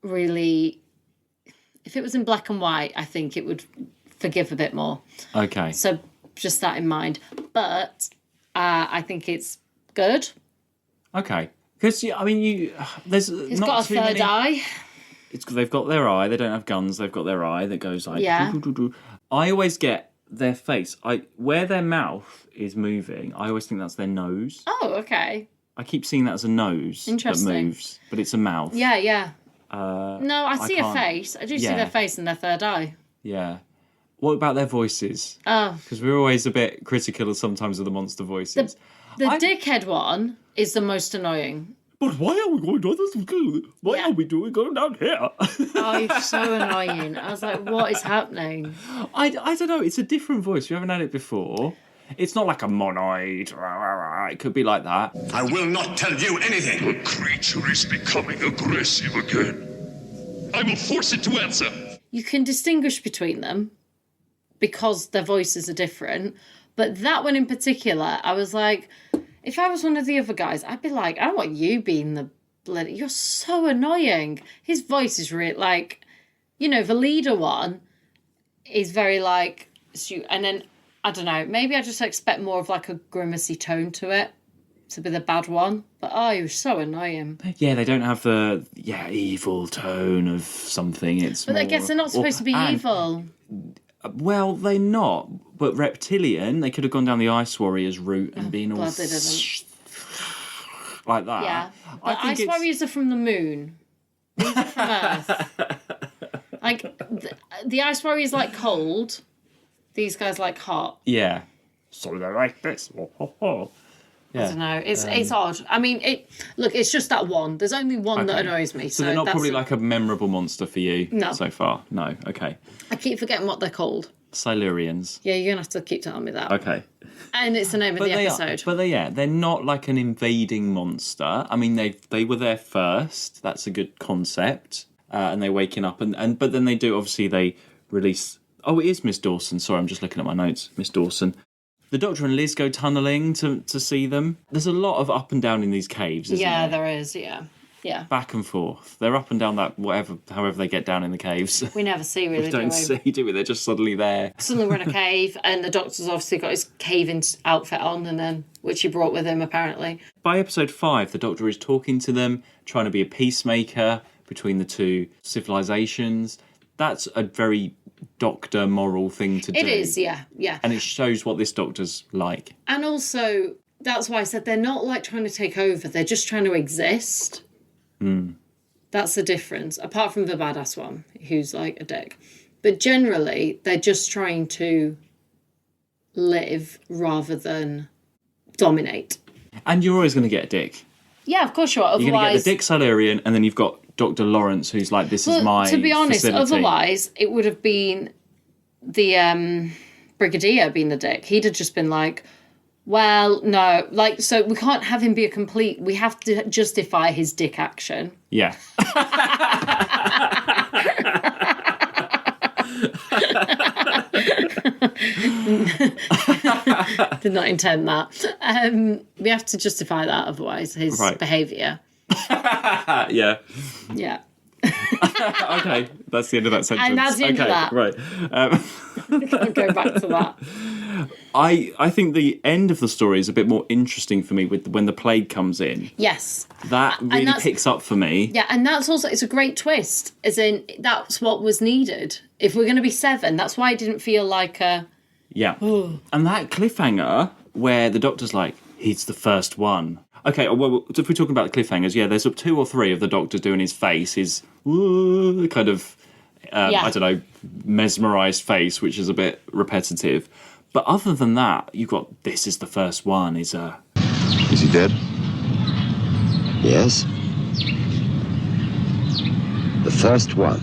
really. If it was in black and white, I think it would forgive a bit more. Okay. So just that in mind. But I think it's good. Okay. Because I mean, there's It's not got a too third many... eye. They've got their eye. They don't have guns. They've got their eye that goes like. Yeah. Doo-doo-doo-doo. I always get their face. Where their mouth is moving. I always think that's their nose. Oh, okay. I keep seeing that as a nose that moves, but it's a mouth. Yeah. No, I see a face. I do see their face and their third eye. Yeah. What about their voices? Oh. Because we're always a bit critical sometimes of the monster voices. The dickhead one is the most annoying. But why are we going down this? Why are we going down here? Oh, you're so annoying. I was like, what is happening? I don't know. It's a different voice. We haven't had it before. It's not like a monoid. It could be like that. I will not tell you anything. The creature is becoming aggressive again. I will force it to answer. You can distinguish between them because their voices are different. But that one in particular, I was like, if I was one of the other guys, I'd be like, I don't want you being the bloody... You're so annoying. His voice is really like... You know, the leader one is very like... And then, I don't know, maybe I just expect more of like a grimacy tone to it to be the bad one. But, oh, he was so annoying. Yeah, they don't have the evil tone of something. But I guess they're not supposed to be evil. Well, they're not. But reptilian, they could have gone down the Ice Warriors route and been all... Glad they didn't. Like that. Yeah. But Ice Warriors are from the moon. These are from Earth. Like, the Ice Warriors like cold. These guys like hot. Yeah. So they're like this. I don't know. It's odd. I mean, it's just that one. There's only one that annoys me. So they're not probably like a memorable monster for you No. so far? No, okay. I keep forgetting what they're called. Silurians. Yeah, you're going to have to keep telling me that. Okay. And it's the name of the episode. They're not like an invading monster. I mean, they were there first. That's a good concept. And they're waking up. But then they release... Oh, it is Miss Dawson. Sorry, I'm just looking at my notes. Miss Dawson. The Doctor and Liz go tunnelling to see them. There's a lot of up and down in these caves, isn't there? There is, yeah. Yeah. Back and forth. They're up and down that however they get down in the caves. We never see really, We don't see, do we? They're just suddenly there. Suddenly we're in a cave, and the Doctor's obviously got his caving outfit on, and then which he brought with him apparently. By episode 5, the Doctor is talking to them, trying to be a peacemaker between the two civilizations. That's a very Doctor moral thing to do. It is, yeah. And it shows what this Doctor's like. And also, that's why I said they're not like trying to take over, they're just trying to exist. That's the difference, apart from the badass one, who's like a dick. But generally, they're just trying to live rather than dominate. And you're always going to get a dick. Yeah, of course you are. Otherwise, you're going to get the dick Silurian, and then you've got Dr. Lawrence, who's like, this is my to be honest, facility. Otherwise, it would have been the Brigadier being the dick. He'd have just been like, well, no, like, so we can't have him be a complete... We have to justify his dick action. Yeah. Did not intend that. We have to justify that, otherwise, his behaviour. Yeah. Yeah. Okay, that's the end of that sentence. And that's the end of that. Right. I'll go back to that. I think the end of the story is a bit more interesting for me when the plague comes in. Yes. That really picks up for me. Yeah, and that's also, it's a great twist, as in, that's what was needed. If we're going to be 7, that's why it didn't feel like a... Yeah. And that cliffhanger where the Doctor's like, he's the first one. Okay, well, if we're talking about the cliffhangers, yeah, there's 2 or 3 of the Doctor doing his face, his kind of, I don't know, mesmerised face, which is a bit repetitive. But other than that, you've got, this is the first one, Is he dead? Yes. The first one.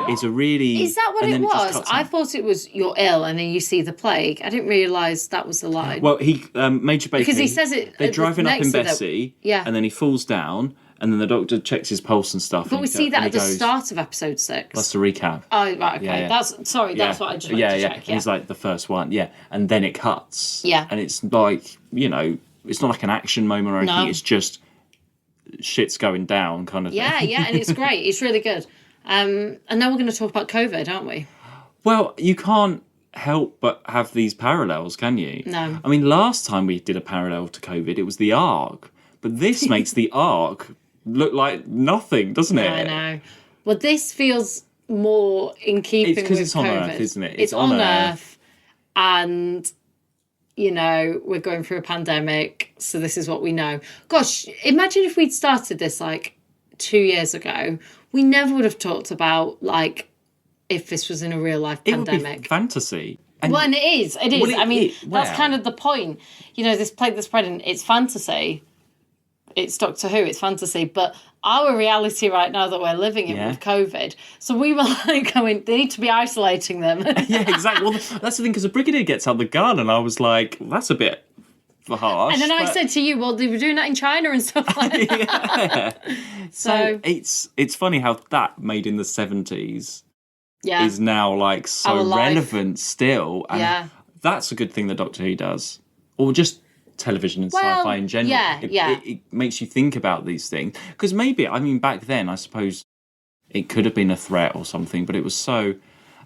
Is a really... Is that what it was? I thought it was, you're ill, and then you see the plague. I didn't realise that was the line. Well, Major Baker... Because he says it... They're driving up in Bessie, yeah, and then he falls down, and then the Doctor checks his pulse and stuff. But we see that at the start of episode 6. That's the recap. Oh, right, okay. Yeah. That's what I just wanted to check. And he's like, the first one, and then it cuts. Yeah. And it's like, it's not like an action moment or anything, it's just shit's going down kind of thing. Yeah, and it's great. It's really good. And now we're going to talk about COVID, aren't we? Well, you can't help but have these parallels, can you? No. I mean, last time we did a parallel to COVID, it was the Ark. But this makes the Ark look like nothing, doesn't it? I know. Well, this feels more in keeping with COVID. It's because it's on Earth, isn't it? It's on Earth. And, we're going through a pandemic, so this is what we know. Gosh, imagine if we'd started this, 2 years ago. We never would have talked about, if this was in a real-life pandemic. It would be fantasy. And it is. It is. Well, that's kind of the point. This plague that's spreading, it's fantasy. It's Doctor Who, it's fantasy. But our reality right now that we're living in with COVID, so we were going, they need to be isolating them. Yeah, exactly. Well, that's the thing, because the Brigadier gets out the gun, and I was like, that's a bit harsh. And then I said to you, well, they were doing that in China and stuff like that. Yeah. So it's funny how that made in the 70s is now so relevant still. And that's a good thing that Doctor Who does. Or just television and sci-fi in general. It makes you think about these things. Because maybe, back then, I suppose it could have been a threat or something, but it was so...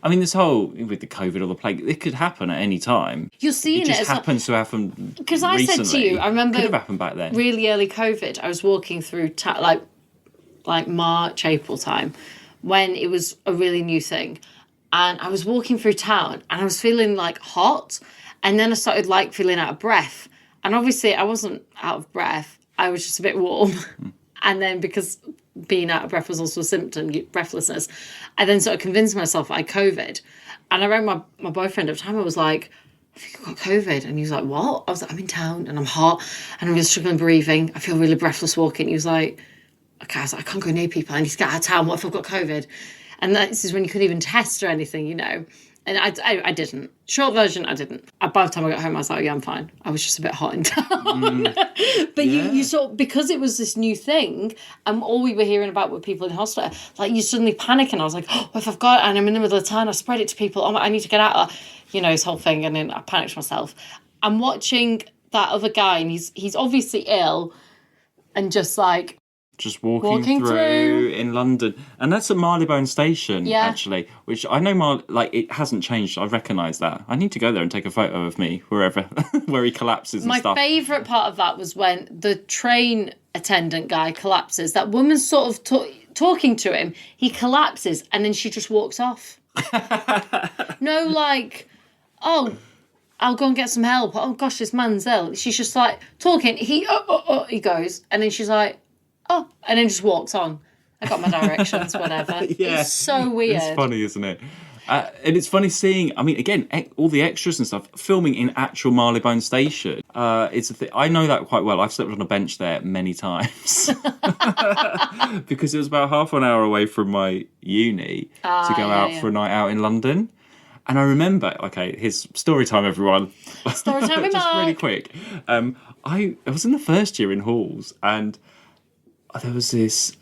this whole, with the COVID or the plague, it could happen at any time. You're seeing it just happens to happen because I said to you, I remember... Could have happened back then. Really early COVID, I was walking through, March, April time, when it was a really new thing. And I was walking through town, and I was feeling, hot. And then I started, feeling out of breath. And obviously, I wasn't out of breath. I was just a bit warm. And then because being out of breath was also a symptom, breathlessness, I then sort of convinced myself I had COVID. And I rang my boyfriend at the time. I was like, I think I've got COVID. And he was like, what? I was like, I'm in town and I'm hot and I'm really struggling breathing. I feel really breathless walking. He was like, okay, I was like, I can't go near people. I need to get out of town. What if I've got COVID? And this is when you couldn't even test or anything, you know. And I didn't. Short version, I didn't. By the time I got home, I was like, yeah, I'm fine. I was just a bit hot in town. But you sort of, because it was this new thing, and all we were hearing about were people in hospital, like you suddenly panic, and I was like, oh, if I've got it and I'm in the middle of the town, I spread it to people, oh, I need to get out. You know, his whole thing, and then I panicked myself. I'm watching that other guy, and he's obviously ill, and just like, just walking through in London, and that's at Marylebone Station, actually. Which I know, it hasn't changed. I recognise that. I need to go there and take a photo of me wherever where he collapses. And stuff. My favourite part of that was when the train attendant guy collapses. That woman's sort of talking to him. He collapses, and then she just walks off. No, like, oh, I'll go and get some help. Oh gosh, this man's ill. She's just like talking. He goes, and then she's like, oh, and then just walks on. I got my directions, whatever. It's so weird. It's funny, isn't it? And it's funny seeing, I mean, again, all the extras and stuff, filming in actual Marylebone Station. It's a thing. I know that quite well. I've slept on a bench there many times. Because it was about half an hour away from my uni to go out for a night out in London. And I remember, okay, here's story time, everyone. Story time with Just Mark. really quick. I was in the first year in halls, and there was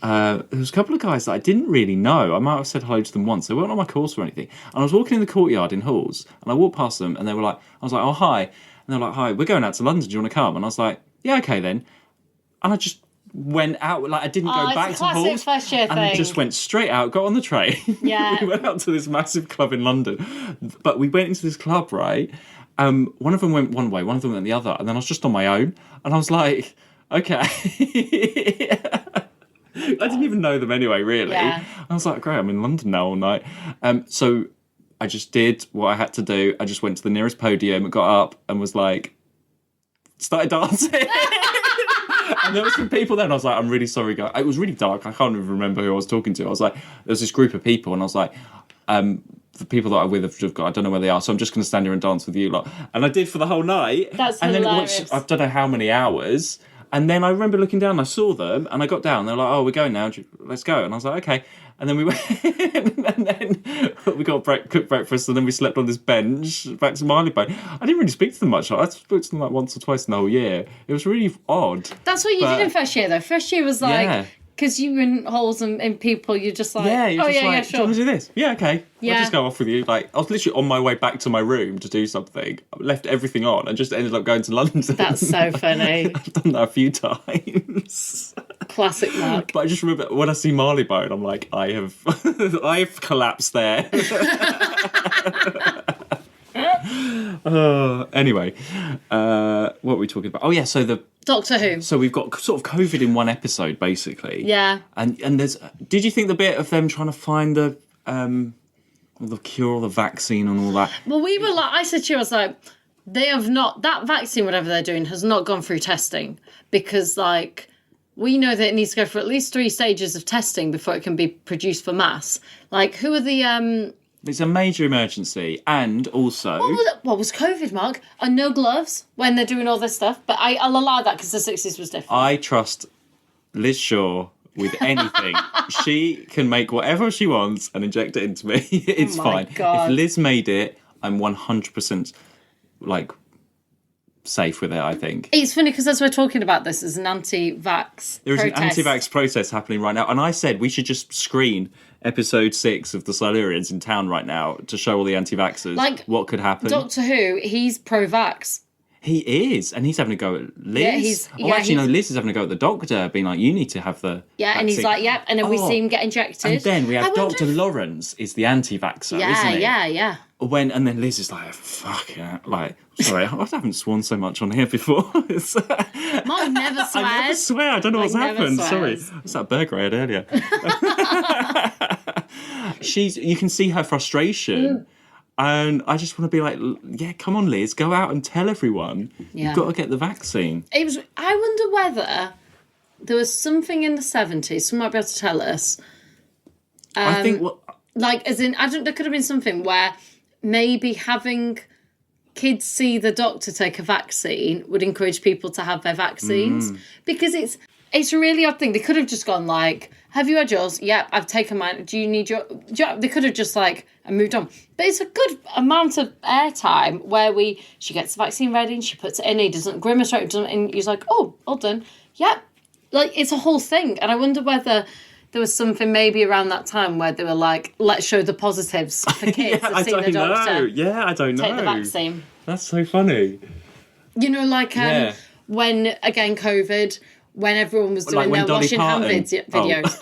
a couple of guys that I didn't really know. I might have said hello to them once. They weren't on my course or anything. And I was walking in the courtyard in halls, and I walked past them, and they were like, I was like, oh, hi. And they were like, hi, we're going out to London. Do you want to come? And I was like, yeah, okay then. And I just went out, like I didn't go back to halls. First year and I just went straight out, got on the train. Yeah. We went out to this massive club in London. But we went into this club, right? One of them went one way, one of them went the other. And then I was just on my own. And I was like, okay. I didn't even know them anyway, really. Yeah. I was like, great, I'm in London now all night. So I just did what I had to do. I just went to the nearest podium, got up and was like, started dancing. And there were some people there, and I was like, I'm really sorry, guys. It was really dark. I can't even remember who I was talking to. I was like, there was this group of people, and I was like, the people that I'm with have got, I don't know where they are, so I'm just going to stand here and dance with you lot. And I did for the whole night. That's and hilarious. Then I don't know how many hours. And then I remember looking down, and I saw them, and I got down. They were like, oh, we're going now. Let's go. And I was like, okay. And then we went, and then we got cooked breakfast, and then we slept on this bench back to Marylebone. I didn't really speak to them much. I spoke to them like once or twice in the whole year. It was really odd. That's what you did in first year, though. First year was like, because you were in halls and people, you're just like, yeah, sure. Do you want to do this? Yeah, okay. Yeah. I'll just go off with you. Like, I was literally on my way back to my room to do something. I left everything on and just ended up going to London. That's so funny. I've done that a few times. Classic Mark. But I just remember when I see Marylebone, I'm like, I've collapsed there. Anyway, what were we talking about? Oh yeah, so the Doctor Who. So we've got sort of COVID in one episode, basically. Yeah. And there's. Did you think the bit of them trying to find the cure or the vaccine and all that? Well, we were like, I said to you, I was like, they have not, that vaccine, whatever they're doing, has not gone through testing because, like, we know that it needs to go through at least 3 stages of testing before it can be produced for mass. Like, who are the It's a major emergency, and also... What was COVID, Mark? And no gloves when they're doing all this stuff. But I'll allow that because the 60s was different. I trust Liz Shaw with anything. She can make whatever she wants and inject it into me. It's fine. God. If Liz made it, I'm 100% like safe with it, I think. It's funny because as we're talking about this, there's an anti-vax There is protest. an anti-vax protest happening right now, and I said we should just screen episode 6 of the Silurians in town right now to show all the anti-vaxxers what could happen. Doctor Who, he's pro-vax. He is, and he's having a go at Liz. Yeah, Liz is having a go at the doctor, being like, you need to have the vaccine. And he's like, yep, and then we see him get injected. And then we have Dr. Lawrence is the anti-vaxxer, isn't he? Yeah. And then Liz is like, fuck yeah, like, sorry, I haven't sworn so much on here before. Mark never swears. I never swear, I don't know what's happened. Sorry, what's that burger I had earlier? You can see her frustration. And I just want to be like, yeah, come on, Liz, go out and tell everyone. Yeah. You've got to get the vaccine. I wonder whether there was something in the 70s, someone might be able to tell us. I think there could have been something where maybe having kids see the doctor take a vaccine would encourage people to have their vaccines because it's a really odd thing. They could have just gone like, have you had yours? Yep, I've taken mine. Do you need your... They could have just like moved on. But it's a good amount of airtime where she gets the vaccine ready and she puts it in. He doesn't grimace or and he's like, oh, all done. Yep. Like, it's a whole thing. And I wonder whether there was something maybe around that time where they were like, let's show the positives for kids I don't the doctor. know. Yeah, I don't know. Take the vaccine. That's so funny. You know, like when, again, COVID, when everyone was doing their washing hand videos.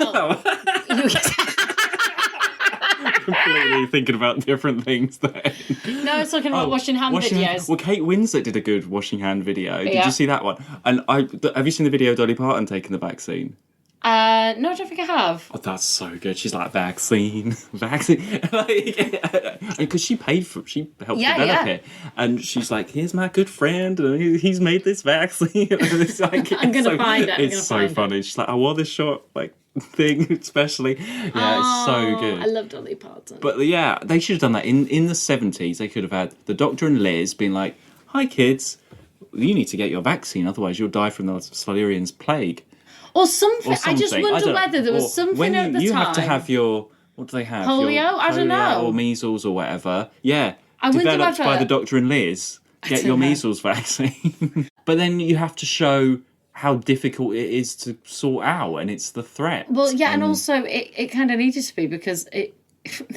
Completely thinking about different things there. No, I was talking about washing hand videos. Well, Kate Winslet did a good washing hand video. Did you see that one? And have you seen the video of Dolly Parton taking the vaccine? No, I don't think I have. Oh, that's so good. She's like, vaccine. Because she paid for it. She helped develop it. And she's like, here's my good friend. And he's made this vaccine. And it's like, I'm going to find it. It's so funny. She's like, I wore this short thing especially. Yeah, it's so good. I love Dolly Parton. But yeah, they should have done that. In the 70s, they could have had the doctor and Liz being like, hi kids, you need to get your vaccine, otherwise you'll die from the Silurians plague. Or something. I just wonder whether there was something at the time. You have to have your... What do they have? Polio? I don't know. Or measles or whatever. Yeah. I wonder developed whether... by the doctor and Liz. Get your measles vaccine. But then you have to show how difficult it is to sort out, and it's the threat. Well, yeah, and also it kind of needed to be because they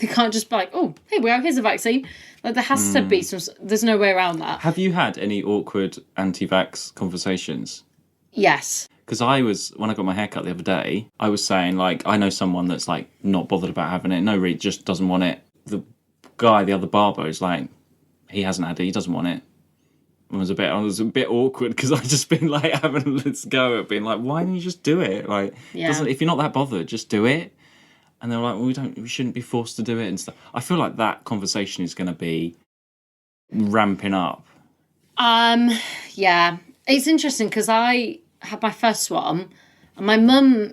can't just be like, oh, here we are, here's a vaccine. Like, there has to be some... There's no way around that. Have you had any awkward anti-vax conversations? Yes. Because when I got my haircut the other day, I was saying, like, I know someone that's, like, not bothered about having it. No, really, just doesn't want it. The guy, the other barber, is like, he hasn't had it, he doesn't want it. I was a bit awkward because I'd just been, like, having a let's go at being like, why don't you just do it? Like, if you're not that bothered, just do it. And they're like, well, we shouldn't be forced to do it and stuff. I feel like that conversation is going to be ramping up. Yeah. It's interesting because I had my first one and my mum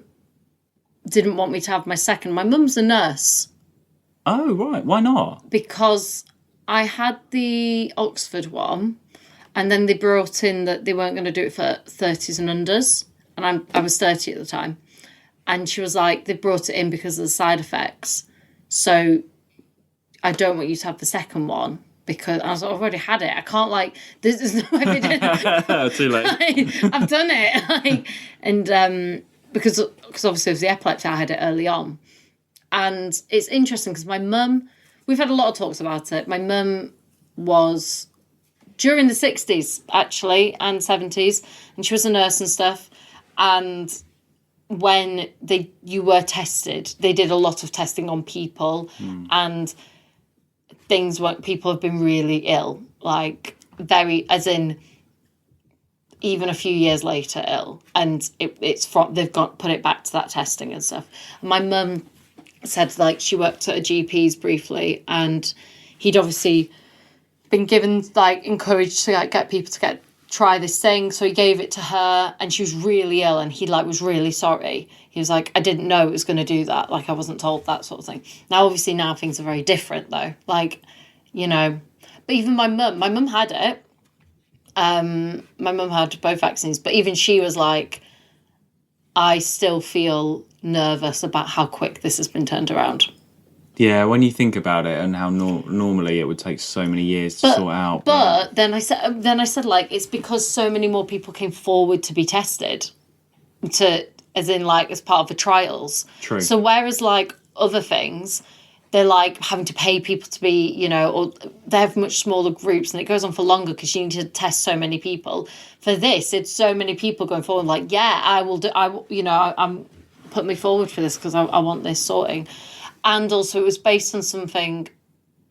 didn't want me to have my second. My mum's a nurse. Oh, right. Why not? Because I had the Oxford one and then they brought in that they weren't going to do it for 30s and unders. And I was 30 at the time. And she was like, they brought it in because of the side effects. So I don't want you to have the second one. Because I was like, I've already had it. I can't, like, there's no evidence. Too late. I've done it. And because obviously it was the epilepsy, I had it early on. And it's interesting because my mum, we've had a lot of talks about it. My mum was during the 60s, actually, and 70s. And she was a nurse and stuff. And when you were tested, they did a lot of testing on people. And... people have been really ill, like as in even a few years later ill, and they've put it back to that testing and stuff. And my mum said like she worked at a GP's briefly, and he'd obviously been given like encouraged to like get people to try this thing, so he gave it to her, and she was really ill, and he like was really sorry. He was like, I didn't know it was going to do that, like I wasn't told, that sort of thing. Now obviously now things are very different though, like, you know. But even my mum had it. My mum had both vaccines, but even she was like, I still feel nervous about how quick this has been turned around. Yeah, when you think about it and how normally it would take so many years to sort out. But then I said like, it's because so many more people came forward to be tested, as in like as part of the trials. True. So whereas like other things, they're like having to pay people to be, you know, or they have much smaller groups and it goes on for longer because you need to test so many people. For this, it's so many people going forward like, yeah, I'm putting me forward for this because I want this sorting. And also it was based on something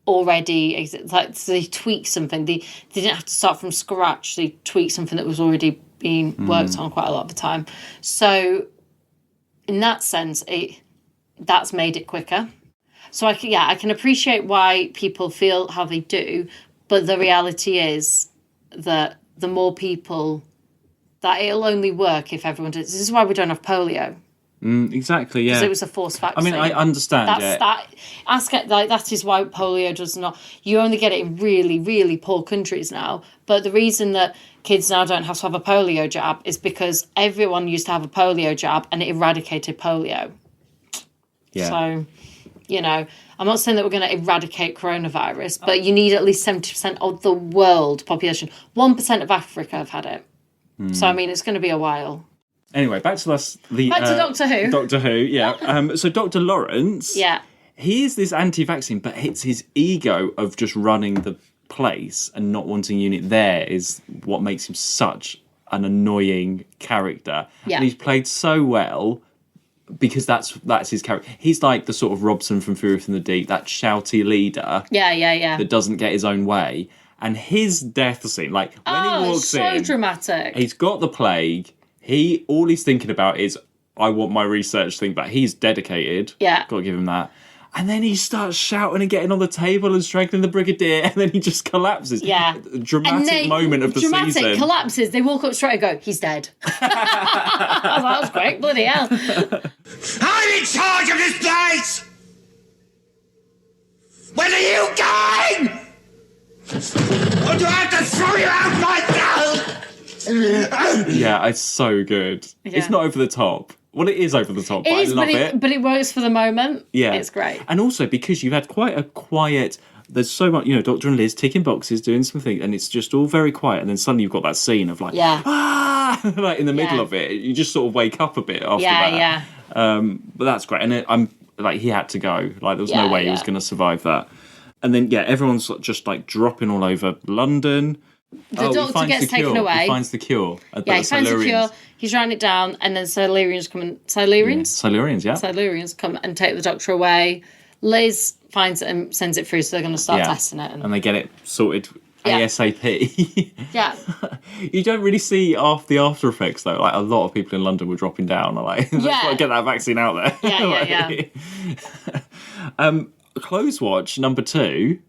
already, like they tweaked something. They didn't have to start from scratch. They tweaked something that was already being worked on quite a lot of the time. So in that sense, that's made it quicker. So I can appreciate why people feel how they do, but the reality is that the more people, that it'll only work if everyone does. This is why we don't have polio. Exactly, yeah. Because it was a forced vaccine. I understand, That is why polio does not... You only get it in really, really poor countries now. But the reason that kids now don't have to have a polio jab is because everyone used to have a polio jab and it eradicated polio. Yeah. So, I'm not saying that we're going to eradicate coronavirus, but you need at least 70% of the world population. 1% of Africa have had it. So, it's going to be a while. Anyway, back to us. Back to Doctor Who. Doctor Who, yeah. So Dr. Lawrence, he is this anti-vaccine, but it's his ego of just running the place and not wanting unit there is what makes him such an annoying character. Yeah. And he's played so well because that's his character. He's like the sort of Robson from Fury from the Deep, that shouty leader that doesn't get his own way. And his death scene, like when he walks in... so dramatic. He's got the plague. All he's thinking about is, I want my research thing back. He's dedicated. Yeah. Got to give him that. And then he starts shouting and getting on the table and strengthening the Brigadier, and then he just collapses. Yeah. Dramatic moment of the season. Dramatic collapses. They walk up straight and go, he's dead. I was like, that was quick. Bloody hell. I'm in charge of this place! When are you going? Or do I have to throw you out myself? Yeah, it's so good. Yeah. It's not over the top. Well, it is over the top, but I love it. But it works for the moment. Yeah. It's great. And also because you've had quite a quiet... There's so much, Doctor and Liz ticking boxes, doing something, and it's just all very quiet. And then suddenly you've got that scene of like, like in the middle of it. You just sort of wake up a bit after that. Yeah. But that's great. And I'm like, he had to go. Like, there was no way he was going to survive that. And then, everyone's just like dropping all over London. The doctor gets taken away. He finds the cure. He finds the cure. He's writing it down, and then Silurians come and... Silurians come and take the doctor away. Liz finds it and sends it through, so they're going to start testing it. And they get it sorted ASAP. Yeah. You don't really see the after effects, though. Like, a lot of people in London were dropping down. Like, let's not get that vaccine out there. Clothes watch number 2.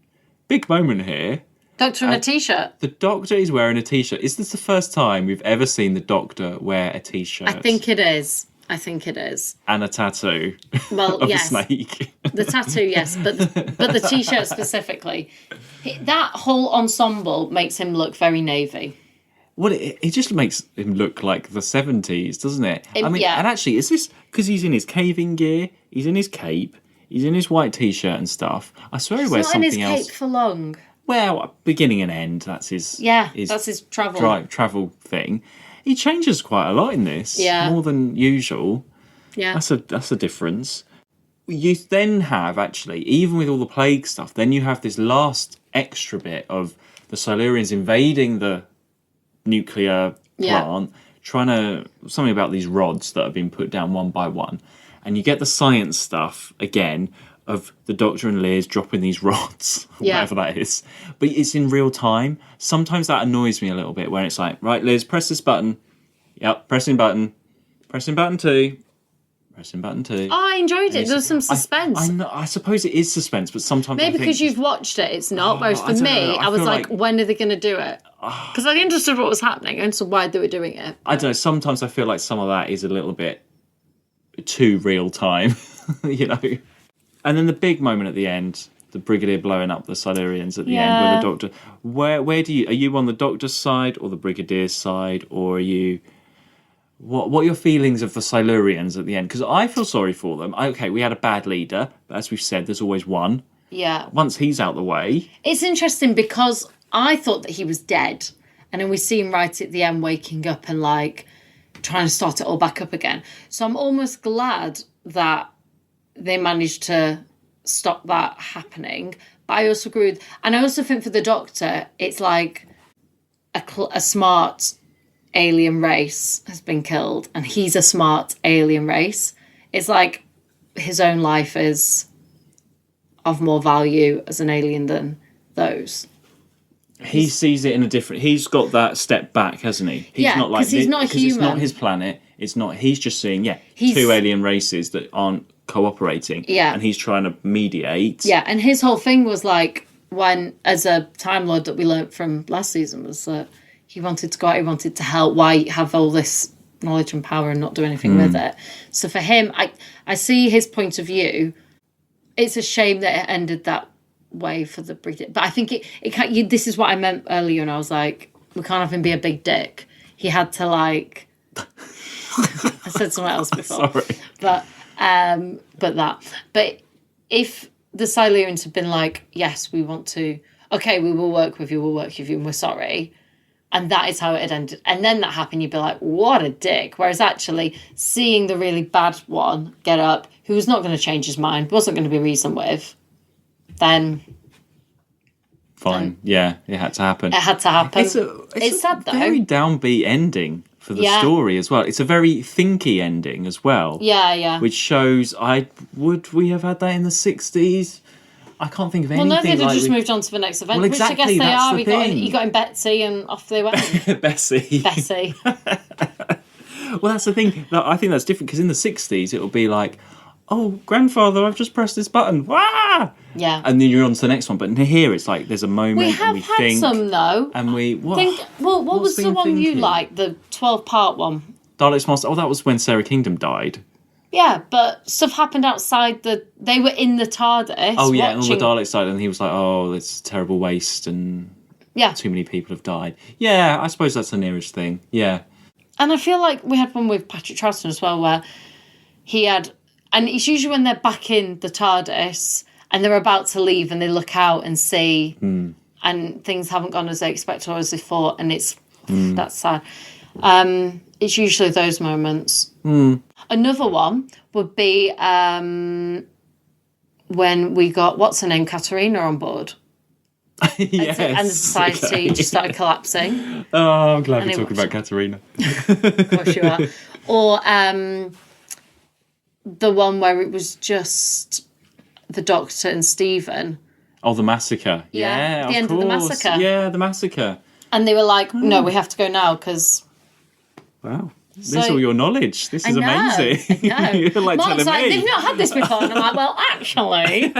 Big moment here. Doctor in a t-shirt. The Doctor is wearing a t-shirt. Is this the first time we've ever seen the Doctor wear a t-shirt? I think it is. And a tattoo. Well, of yes. a snake. The tattoo, yes, but the t-shirt specifically. That whole ensemble makes him look very navy. Well, it just makes him look like the 70s, doesn't it? And actually, is this because he's in his caving gear, he's in his cape, he's in his white t-shirt and stuff? I swear he wears something else. He's not in his cape for long. Well, beginning and end, that's his... that's his travel. Travel thing. He changes quite a lot in this. Yeah. More than usual. Yeah. That's a difference. You then have, actually, even with all the plague stuff, then you have this last extra bit of the Silurians invading the nuclear plant, something about these rods that have been put down one by one. And you get the science stuff, again, of the Doctor and Liz dropping these rods, whatever that is. But it's in real time. Sometimes that annoys me a little bit, where it's like, right, Liz, press this button. Yep, pressing button. Pressing button 2. Pressing button 2. Oh, I enjoed it. There's some suspense. I suppose it is suspense, but sometimes maybe because you've watched it, it's not. Whereas for me, I was like, when are they going to do it? Because I understood what was happening and so why they were doing it. I don't know. Sometimes I feel like some of that is a little bit too real time, And then the big moment at the end, the Brigadier blowing up the Silurians at the end, where the Doctor... Where are you on the Doctor's side or the Brigadier's side, or are you... What are your feelings of the Silurians at the end? Because I feel sorry for them. Okay, we had a bad leader, but as we've said, there's always one. Yeah. Once he's out the way... It's interesting because I thought that he was dead, and then we see him right at the end waking up and, like, trying to start it all back up again. So I'm almost glad that they managed to stop that happening. But I also agree with... And I also think for the Doctor, it's like a smart alien race has been killed, and he's a smart alien race. It's like his own life is of more value as an alien than those. He sees it in a different... He's got that step back, hasn't he? He's not like... he's not a human. Because it's not his planet. It's not... He's just seeing, two alien races that aren't cooperating. Yeah. And he's trying to mediate. Yeah, and his whole thing was like, when, as a Time Lord that we learnt from last season, was that he wanted to go out, he wanted to help. Why have all this knowledge and power and not do anything with it. So for him, I see his point of view. It's a shame that it ended that way for the Brigadier. But I think it can't, this is what I meant earlier, and I was like, we can't have him be a big dick. He had to like... I said something else before. Sorry. But if the Silurians had been like, yes, we want to... Okay, we will work with you, and we're sorry. And that is how it had ended. And then that happened, you'd be like, what a dick. Whereas actually, seeing the really bad one get up, who was not going to change his mind, wasn't going to be reasoned with, then... Fine. Yeah, it had to happen. It had to happen. It's sad, though. Very downbeat ending for the story as well. It's a very thinky ending as well. Yeah. Which shows, would we have had that in the 60s? I can't think of anything. Well, no, they'd have just like moved on to the next event, Well, which I exactly, guess they that's are. the thing. He got in Betsy and off they went. Bessie. Well, that's the thing. I think that's different because in the 60s, it'll be like, oh, grandfather, I've just pressed this button. Wah! Yeah. And then you're on to the next one. But here, it's like there's a moment We have and we had think. some, though. And we... What? What was the one you liked? The 12-part one? Dalek's Master. Oh, that was when Sarah Kingdom died. Yeah, but stuff happened outside they were in the TARDIS. Oh, yeah, and all watching... the Daleks died, and he was like, oh, it's a terrible waste, and yeah, too many people have died. Yeah, I suppose that's the nearest thing. Yeah. And I feel like we had one with Patrick Troughton as well, where he had... And it's usually when they're back in the TARDIS, and they're about to leave, and they look out and see, and things haven't gone as they expected or as they thought, and it's... That's sad. It's usually those moments. Another one would be when we got, what's her name, Katerina on board. Yes. And the society just started collapsing. Oh, I'm glad we're talking about Katerina. Of course you are. Or the one where it was just the Doctor and Stephen. Oh, the massacre. Yeah, the end of the massacre. Yeah, the massacre. And they were like, no, we have to go now because... Wow. This is all your knowledge. This is amazing. I know. You're like Mark's telling like, me. they've not had this before. And I'm like, well, actually.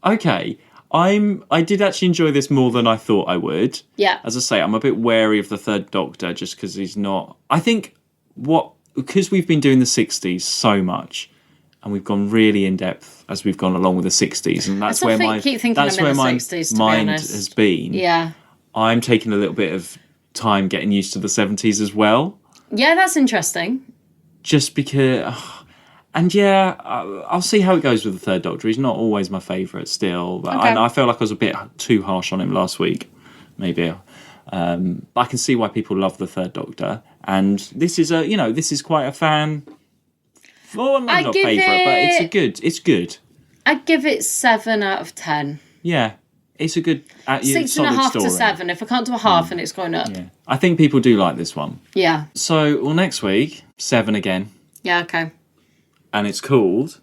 Okay. I did actually enjoy this more than I thought I would. Yeah. As I say, I'm a bit wary of the Third Doctor just because he's not... I think because we've been doing the 60s so much and we've gone really in depth as we've gone along with the 60s, and that's where my 60s, mind has been. Yeah. I'm taking a little bit of time getting used to the 70s as well. Yeah, that's interesting. Just because... And yeah, I'll see how it goes with the Third Doctor. He's not always my favourite still. But Okay. I feel like I was a bit too harsh on him last week, maybe. But I can see why people love the Third Doctor. And this is quite a fan... Well, not favourite, but it's good. I'd give it 7 out of 10. Yeah, it's a good 6.5 story. to 7. If I can't do a half and it's going up. Yeah. I think people do like this one. Yeah. So, next week, 7 again. Yeah, okay. And it's called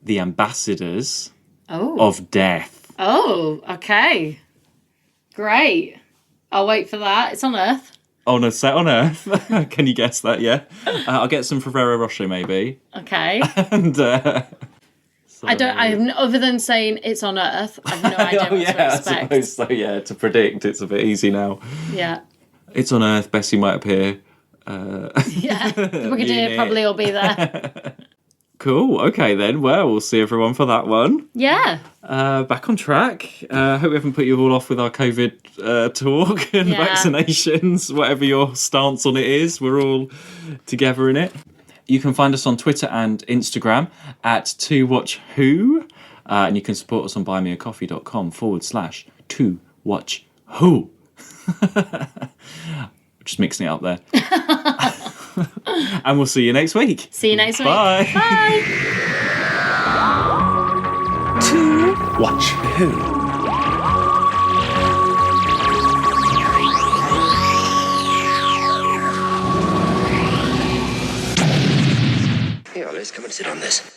The Ambassadors Oh. of Death. Oh, okay. Great. I'll wait for that. It's on Earth. Set on Earth. Can you guess that? Yeah. I'll get some Ferrero Rocher maybe. Okay. And other than saying it's on Earth, I have no idea what to expect. I suppose so. Yeah, to predict, it's a bit easy now. Yeah. It's on Earth. Bessie might appear. Yeah. The Brigadier probably will be there. Cool. Okay then. Well, we'll see everyone for that one. Yeah. Back on track. Hope we haven't put you all off with our COVID talk and vaccinations. Whatever your stance on it is, we're all together in it. You can find us on Twitter and Instagram at 2watchwho. And you can support us on buymeacoffee.com/2watchwho. Just mixing it up there. And we'll see you next week. See you next week. Bye. Bye. To watch who? Here, Liz, come and sit on this.